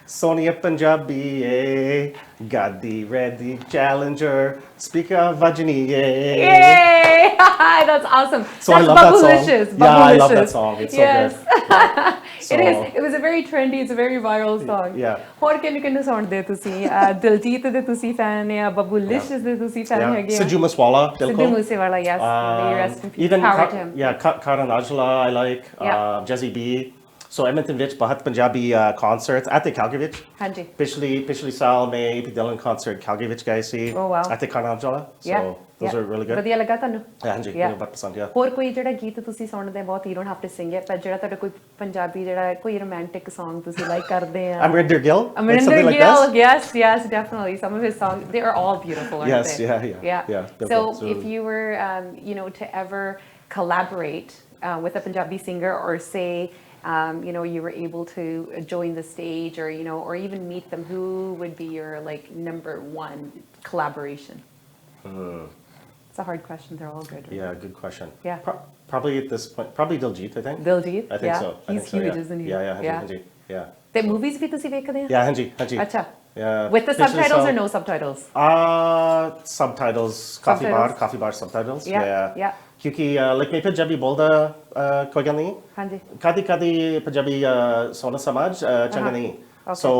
Sonia Punjabi, Gadi Reddy Challenger, Speaker Vajini. Yay! That's awesome. So that's I love that song. Bubblicious. Yeah, I love that song. It's so good. It is. It was a very trendy. It's a very viral song. Yeah. ਹੋਰ ਕਿਹਨੂੰ ਸੁਣਦੇ ਤੁਸੀਂ ਦਿਲਜੀਤ ਦੇ ਤੁਸੀਂ fan ਆ Bubblicious ਦੇ ਤੁਸੀਂ fan ਹੈਗੇ Sidhu Moosewala, Sidhu Moosewala, yes. May you rest in peace. Even Power to him. Karan Aujla I like. Jazzy B. So Edmonton ਵਿੱਚ ਬਹੁਤ Punjabi concerts at the Calgary ਵਿੱਚ ਹਾਂਜੀ ਪਿਛਲੀ ਸਾਲ ਮੈਂ AP Dylan concert Calgary ਵਿੱਚ ਗਏ ਸੀ at the Karan Aujla. So those are really good. ਵਧੀਆ ਲੱਗਾ ਤੁਹਾਨੂੰ? ਹਾਂਜੀ ਮੈਨੂੰ ਬਹੁਤ ਪਸੰਦ ਆ. ਹੋਰ ਕੋਈ ਜਿਹੜਾ ਗੀਤ ਤੁਸੀਂ ਸੁਣਦੇ ਬਹੁਤ you don't have to sing it ਪਰ ਜਿਹੜਾ ਤੁਹਾਡਾ ਕੋਈ ਪੰਜਾਬੀ ਜਿਹੜਾ ਕੋਈ romantic song ਤੁਸੀਂ like ਕਰਦੇ ਆ? Amrinder Gill. Amrinder Gill, yes, definitely. Some of his songs, they are all beautiful, aren't they? Yes, yeah. So if you were, to ever collaborate with a Punjabi singer or say, you were able to join the stage or, or even meet them, who would be your like number one collaboration? It's a hard question. They're all good. Right? Yeah, good question. Yeah. Probably at this point, probably Diljit, I think. Diljit? I think so. He's huge, isn't he? Yeah. Yeah. The movies bhi tusi vekhde hain? Yeah, hanji. Acha. Yeah. With the subtitles or no subtitles? Subtitles. Coffee bar subtitles. Yeah. क्योंकि मैं पंजाबी बोलदा कोई गल नहीं कदी पंजाबी सोना समझ चंगा नहीं so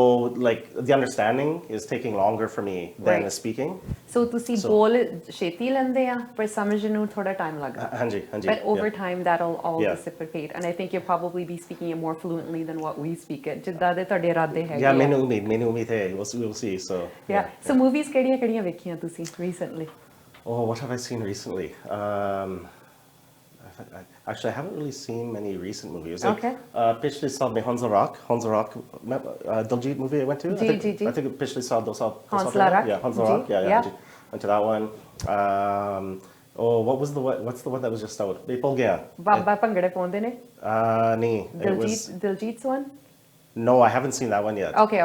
like the understanding is taking longer for me than speaking so ਤੁਸੀਂ ਬੋਲ ਛੇਤੀ ਲੈਂਦੇ ਆ ਪਰ ਸਮਝ ਨੂੰ ਥੋੜਾ ਟਾਈਮ ਲੱਗਦਾ ਹਾਂਜੀ but over time that'll all dissipate and I think you'll probably be speaking it more fluently than what we speak it ਜਿੱਦਾਂ ਦੇ ਤੁਹਾਡੇ ਇਰਾਦੇ ਹੈਗੇ yeah ਮੈਨੂੰ ਉਮੀਦ ਹੈ we'll see so movies ਕਿਹੜੀਆਂ ਵੇਖੀਆਂ ਤੁਸੀਂ recently? Oh, what have I seen recently? Actually, I haven't really seen many recent movies. Okay. Pichli saal mein Honsla Rock, Diljit movie I went to. I think Pichli saal do saal. Honsla Rock. Yeah, Honsla Rock. Yeah. Went to that one. What's the one that was just out? Bipol Gaya. Baba Pangade paunde ne? Nee. Diljit's one? No, I haven't seen that one yet. Okay.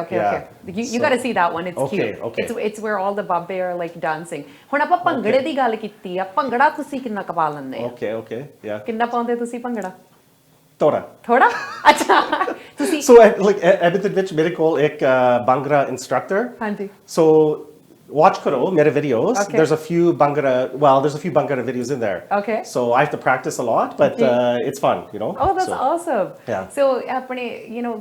You got to see that one. It's cute. Okay. It's where all the babbe are like dancing. ਹੁਣ ਆਪਾਂ ਭੰਗੜੇ ਦੀ ਗੱਲ ਕੀਤੀ ਆ ਭੰਗੜਾ ਤੁਸੀਂ ਕਿੰਨਾ ਕਪਾ ਲੈਂਦੇ ਆ? Okay. Yeah. ਕਿੰਨਾ ਪਾਉਂਦੇ ਤੁਸੀਂ ਭੰਗੜਾ? ਥੋੜਾ ਅੱਛਾ ਤੁਸੀਂ So like Edmonton ਵਿੱਚ ਮੇਰੇ ਕੋਲ ਇੱਕ Bhangra instructor. ਹਾਂਜੀ. So watch karo mere videos. There's a few Bhangra videos in there. Okay. So I have to practice a lot, but it's fun, Oh, that's awesome. Yeah. So ਆਪਣੇ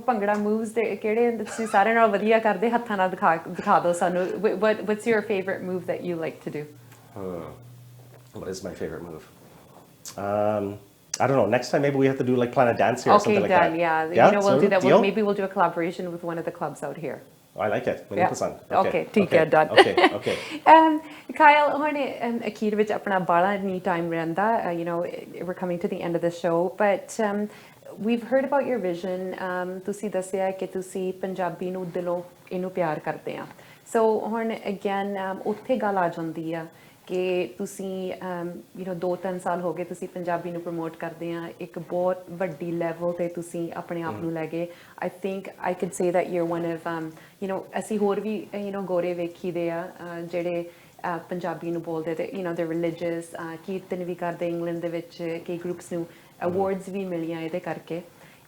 bhangra moves ਦੇ ਕਿਹੜੇ ਤੁਸੀਂ ਸਾਰੇ ਨਾਲ ਵਧੀਆ ਕਰਦੇ ਹੱਥਾਂ ਨਾਲ ਦਿਖਾ ਦਿਓ ਸਾਨੂੰ what's your favorite move that you like to do? What is my favorite move? I don't know. Next time maybe we have to do like plan a dance here or something like that. Yeah. We'll do that. Maybe we'll do a collaboration with one of the clubs out here. I like it. Okay, ਠੀਕ ਹੈ done. Okay. Kyle, ਹੁਣ ਅਖੀਰ ਵਿੱਚ ਆਪਣਾ ਬਾਲਾ ਨਹੀਂ time ਰਹਿੰਦਾ. We're coming to the end of the show, but we've heard about your vision. ਤੁਸੀਂ ਦੱਸਿਆ ਕਿ ਤੁਸੀਂ ਪੰਜਾਬੀ ਨੂੰ ਦਿਲੋਂ ਇਹਨੂੰ ਪਿਆਰ ਕਰਦੇ ਆ. So ਹੁਣ again ਉੱਥੇ ਗੱਲ ਆ ਜਾਂਦੀ ਆ ਕਿ ਤੁਸੀਂ 2-3 ਸਾਲ ਹੋ ਗਏ ਤੁਸੀਂ ਪੰਜਾਬੀ ਨੂੰ ਪ੍ਰਮੋਟ ਕਰਦੇ ਆ ਇੱਕ ਬਹੁਤ ਵੱਡੀ ਲੈਵਲ ਤੇ ਤੁਸੀਂ ਆਪਣੇ ਆਪ ਨੂੰ ਲੈ ਗਏ I think I could say that you're one of ਅਸੀਂ ਹੋਰ ਵੀ ਗੋਰੇ ਵੇਖੀਦੇ ਆ ਜਿਹੜੇ ਪੰਜਾਬੀ ਨੂੰ ਬੋਲਦੇ ਤੇ they're religious ਕੀਰਤਨ ਵੀ ਕਰਦੇ ਇੰਗਲੈਂਡ ਦੇ ਵਿੱਚ ਕਈ ਗਰੁੱਪਸ ਨੂੰ ਅਵਾਰਡਸ ਵੀ ਮਿਲੀਆਂ ਇਹਦੇ ਕਰਕੇ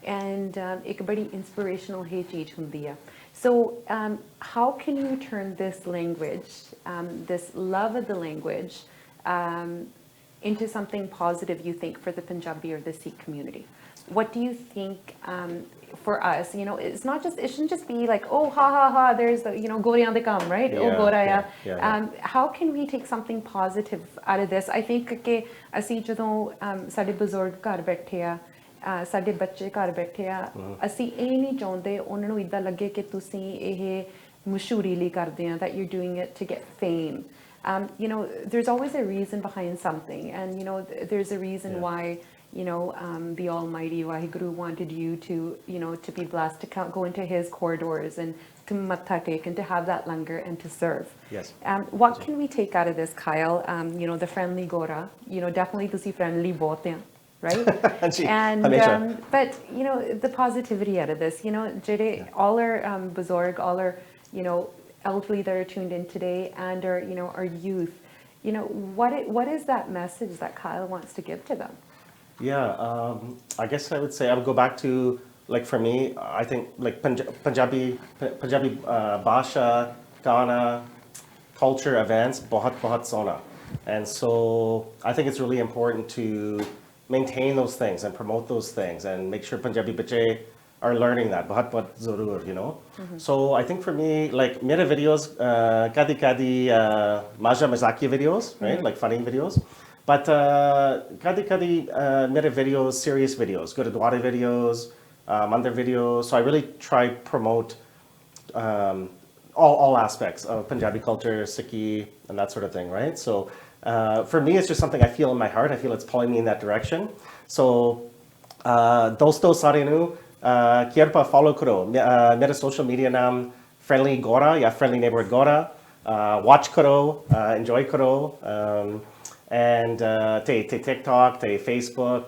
and ਇੱਕ ਬੜੀ inspirational ਹੀ ਚੀਜ਼ ਹੁੰਦੀ ਆ so how can you turn this language this love of the language into something positive you think for the Punjabi or the Sikh community what do you think for us you know it shouldn't just be like oh ha ha ha there's the you know Goriyan they come right oh Gora how can we take something positive out of this I think ਕਿ ਅਸੀਂ ਜਦੋਂ ਸਾਡੇ ਬਜ਼ੁਰਗ ਘਰ ਬੈਠੇ ਆ ਸਾਡੇ ਬੱਚੇ ਘਰ ਬੈਠੇ ਆ ਅਸੀਂ ਇਹ ਨਹੀਂ ਚਾਹੁੰਦੇ ਉਹਨਾਂ ਨੂੰ ਇਦਾਂ ਲੱਗੇ ਕਿ ਤੁਸੀਂ ਇਹ ਮਸ਼ਹੂਰੀ ਲਈ ਕਰਦੇ ਆ that you're doing it to get fame you know there's always a reason behind something and you know there's a reason why you know the almighty Waheguru wanted you to you know to be blessed to go into his corridors and to matha take and to have that langar and to serve yes what can we take out of this Kyle you know the friendly Gora you know definitely ਤੁਸੀਂ friendly ਬਹੁਤ ਆ right and but you know the positivity out of this you know all our buzorg all our you know elderly that are tuned in today and our you know our youth you know what is that message that Kyle wants to give to them I guess I would say I would go back to like for me I think like Punjabi Basha Gana culture events bahut sona and so I think it's really important to maintain those things and promote those things and make sure Punjabi bache are learning that bahut zarur you know so I think for me like mera videos kadi maja mazakiya videos right like funny videos but kadi mera videos serious videos gurudwara videos mandir videos so I really try promote all aspects of Punjabi culture Sikhi and that sort of thing right so for me, it's just something I feel in my heart. I feel it's pulling me in that direction. So, dosto sare nu kirpa follow karo. Mera social media naam friendly Gora, friendly neighborhood Gora. Watch karo, enjoy karo, and te TikTok, te Facebook,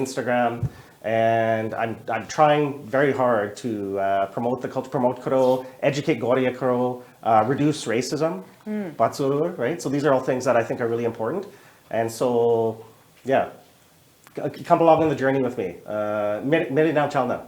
Instagram. And I'm trying very hard to promote the culture, promote karo, educate Goriya karo, reduce racism, Batsuru, right? So these are all things that I think are really important. And so, come along on the journey with me. Meri now chalna.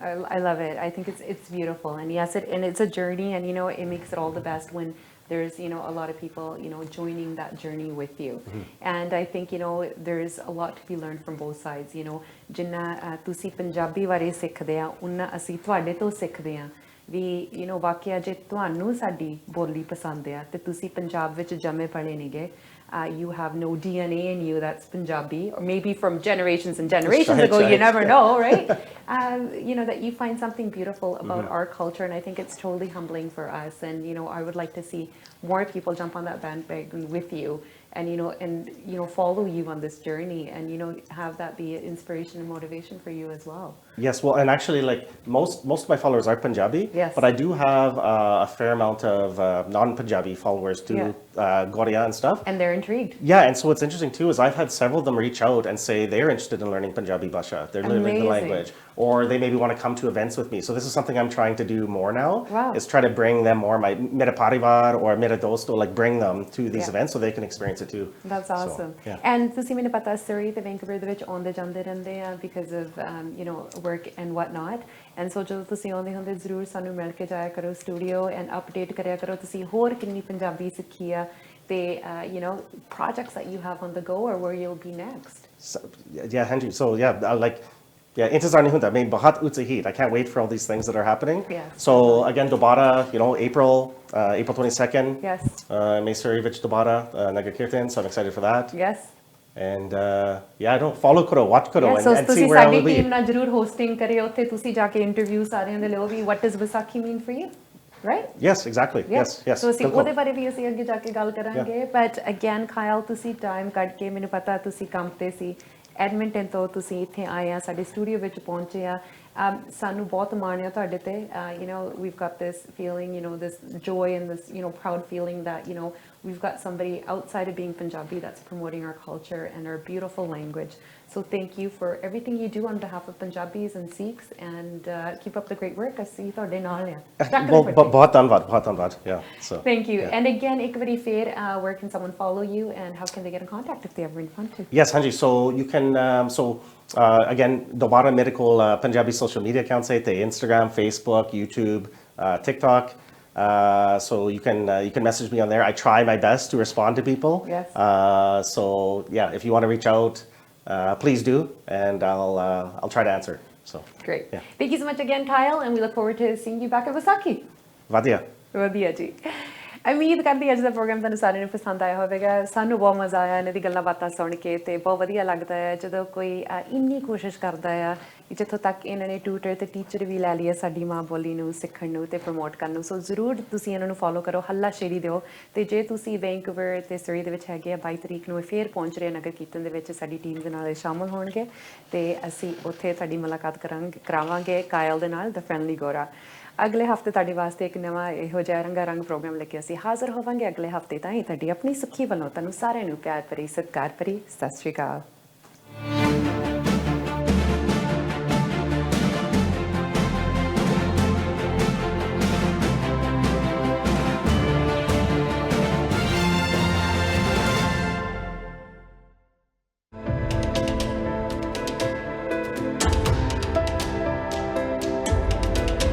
I love it. I think it's beautiful, and yes, it's a journey, and you know it makes it all the best when there's you know a lot of people you know joining that journey with you, and I think you know there's a lot to be learned from both sides. You know, ਜਿੰਨਾ ਤੁਸੀਂ ਪੰਜਾਬੀ ਬਾਰੇ ਸਿੱਖਦੇ ਆ ਉਹਨਾਂ ਅਸੀਂ ਤੁਹਾਡੇ ਤੋਂ ਸਿੱਖਦੇ ਆ ਵੀ you know ਵਾਕਿਆ ਜੇ ਤੁਹਾਨੂੰ ਸਾਡੀ ਬੋਲੀ ਪਸੰਦ ਆ ਤੇ ਤੁਸੀਂ ਪੰਜਾਬ ਵਿੱਚ ਜੰਮੇ ਪਲੇ ਨਹੀਂ ਗਏ you have no DNA in you that's Punjabi or maybe from generations and generations ago you never know right you know that you find something beautiful about our culture and I think it's totally humbling for us and you know I would like to see more people jump on that bandwagon with you and you know follow you on this journey and you know have that be inspiration and motivation for you as well yes well and actually like most of my followers are Punjabi but I do have a fair amount of non-Punjabi followers too Goriya and stuff and they're intrigued and so what's interesting too is I've had several of them reach out and say they're interested in learning Punjabi Bhasha they're learning the language or they maybe want to come to events with me so this is something I'm trying to do more now is try to bring them more my mera parivar or mera dosto like bring them to these events so they can experience it too that's awesome so, and ਤੁਸੀਂ ਮੈਨੂੰ ਪਤਾ Surrey ਤੇ Vancouver ਦੇ ਵਿੱਚ ਆਉਂਦੇ ਜਾਂਦੇ ਰਹਿੰਦੇ ਆ because of you know work and whatnot and so ਜਦੋਂ ਤੁਸੀਂ ਆਉਂਦੇ ਹੁੰਦੇ ਜ਼ਰੂਰ ਸਾਨੂੰ ਮਿਲ ਕੇ ਜਾਇਆ ਕਰੋ ਸਟੂਡੀਓ and update ਕਰਿਆ ਕਰੋ ਤੁਸੀਂ ਹੋਰ ਕਿੰਨੀ ਪੰਜਾਬੀ ਸਿੱਖੀ ਆ ਤੇ you know projects that you have on the go or where you'll be next so, Henry so like intezar nahi hunda main bahut utsahid I can't wait for all these things that are happening so again dobara you know April 22nd may Surrey vich dobara nagar kirtan so I'm excited for that and I don't follow karo watch karo and see where I will be team na zarur hosting kare utte tusi ja ke interview ਸਾਰਿਆਂ ਦੇ ਲਿਓ ਵੀ what does Vaisakhi mean for you right yes exactly yes so ਅਸੀਂ ਉਹਦੇ ਬਾਰੇ ਵੀ ਅਸੀਂ ਅੱਗੇ ਜਾ ਕੇ ਗੱਲ ਕਰਾਂਗੇ but again Kyle ਤੁਸੀਂ ਟਾਈਮ ਕੱਢ ਕੇ ਮੈਨੂੰ ਪਤਾ ਤੁਸੀਂ ਕੰਮ ਤੇ ਸੀ ਐਡਮਿੰਟਨ ਤੋਂ ਤੁਸੀਂ ਇੱਥੇ ਆਏ ਆ ਸਾਡੇ ਸਟੂਡੀਓ ਵਿੱਚ ਪਹੁੰਚੇ ਆ ਸਾਨੂੰ ਬਹੁਤ ਮਾਣ ਆ ਤੁਹਾਡੇ ਤੇ you know we've got this feeling you know this joy and this you know proud feeling that you know we've got somebody outside of being Punjabi that's promoting our culture and our beautiful language so thank you for everything you do on behalf of Punjabis and Sikhs and keep up the great work ਅਸੀਂ ਤੁਹਾਡੇ ਨਾਲ ਆ ਬਹੁਤ ਧੰਨਵਾਦ so thank you and again ਇੱਕ ਵਾਰੀ ਫੇਰ where can someone follow you and how can they get in contact if they ever want to yes Hanji so you can again, दोबारा मेरे को Punjabi social media accounts है, Instagram, Facebook, YouTube, TikTok. So you can message me on there. I try my best to respond to people. Yes. So yeah, if you want to reach out, please do, and I'll try to answer. So Great. Yeah. Thank you so much again, Kyle, and we look forward to seeing you back at Vaisakhi. Vadia. ਵਧੀਆ ਜੀ ਉਮੀਦ ਕਰਦੀ ਅੱਜ ਦਾ programme ਤੁਹਾਨੂੰ ਸਾਰਿਆਂ ਨੂੰ ਪਸੰਦ ਆਇਆ ਹੋਵੇਗਾ ਸਾਨੂੰ ਬਹੁਤ ਮਜ਼ਾ ਆਇਆ ਇਹਨਾਂ ਦੀ ਗੱਲਾਂ ਬਾਤਾਂ ਸੁਣ ਕੇ ਤੇ ਬਹੁਤ ਵਧੀਆ ਲੱਗਦਾ ਹੈ ਜਦੋਂ ਕੋਈ ਇੰਨੀ ਕੋਸ਼ਿਸ਼ ਕਰਦਾ ਆ ਕਿ ਜਿੱਥੋਂ ਤੱਕ ਇਹਨਾਂ ਨੇ ਟਿਊਟਰ ਤੇ ਟੀਚਰ ਵੀ ਲੈ ਲਈ ਹੈ ਸਾਡੀ ਮਾਂ ਬੋਲੀ ਨੂੰ ਸਿੱਖਣ ਨੂੰ ਤੇ ਪ੍ਰਮੋਟ ਕਰਨ ਨੂੰ ਸੋ ਜ਼ਰੂਰ ਤੁਸੀਂ ਇਹਨਾਂ ਨੂੰ ਫੋਲੋ ਕਰੋ ਹੱਲਾ ਸ਼ੇਰੀ ਦਿਓ ਤੇ ਜੇ ਤੁਸੀਂ ਵੈਂਕੂਵਰ ਤੇ ਸਰੀ ਦੇ ਵਿੱਚ ਹੈਗੇ ਆ 22 ਤਰੀਕ ਨੂੰ ਫੇਰ ਪਹੁੰਚ ਰਹੇ ਨਗਰ ਕੀਰਤਨ ਦੇ ਵਿੱਚ ਸਾਡੀ ਟੀਮ ਦੇ ਨਾਲ ਸ਼ਾਮਲ ਹੋਣਗੇ ਤੇ ਅਸੀਂ ਉੱਥੇ ਤੁਹਾਡੀ ਮੁਲਾਕਾਤ ਕਰਾਵਾਂਗੇ ਕਾਇਲ ਦੇ ਨਾਲ ਦ ਫਰੈਂਡਲੀ ਗੋਰਾ ਅਗਲੇ ਹਫਤੇ ਤੁਹਾਡੇ ਵਾਸਤੇ ਇੱਕ ਨਵਾਂ ਇਹੋ ਜਿਹਾ ਰੰਗ ਪ੍ਰੋਗਰਾਮ ਲੈ ਕੇ ਅਸੀਂ ਹਾਜ਼ਰ ਹੋਵਾਂਗੇ ਅਗਲੇ ਹਫਤੇ ਤਾਂ ਹੀ ਤੁਹਾਡੀ ਆਪਣੀ ਸੁੱਖੀ ਵੱਲੋਂ ਤੁਹਾਨੂੰ ਸਾਰਿਆਂ ਨੂੰ ਪਿਆਰ ਭਰੀ ਸਤਿਕਾਰ ਭਰੀ ਸਤਿ ਸ਼੍ਰੀ ਅਕਾਲ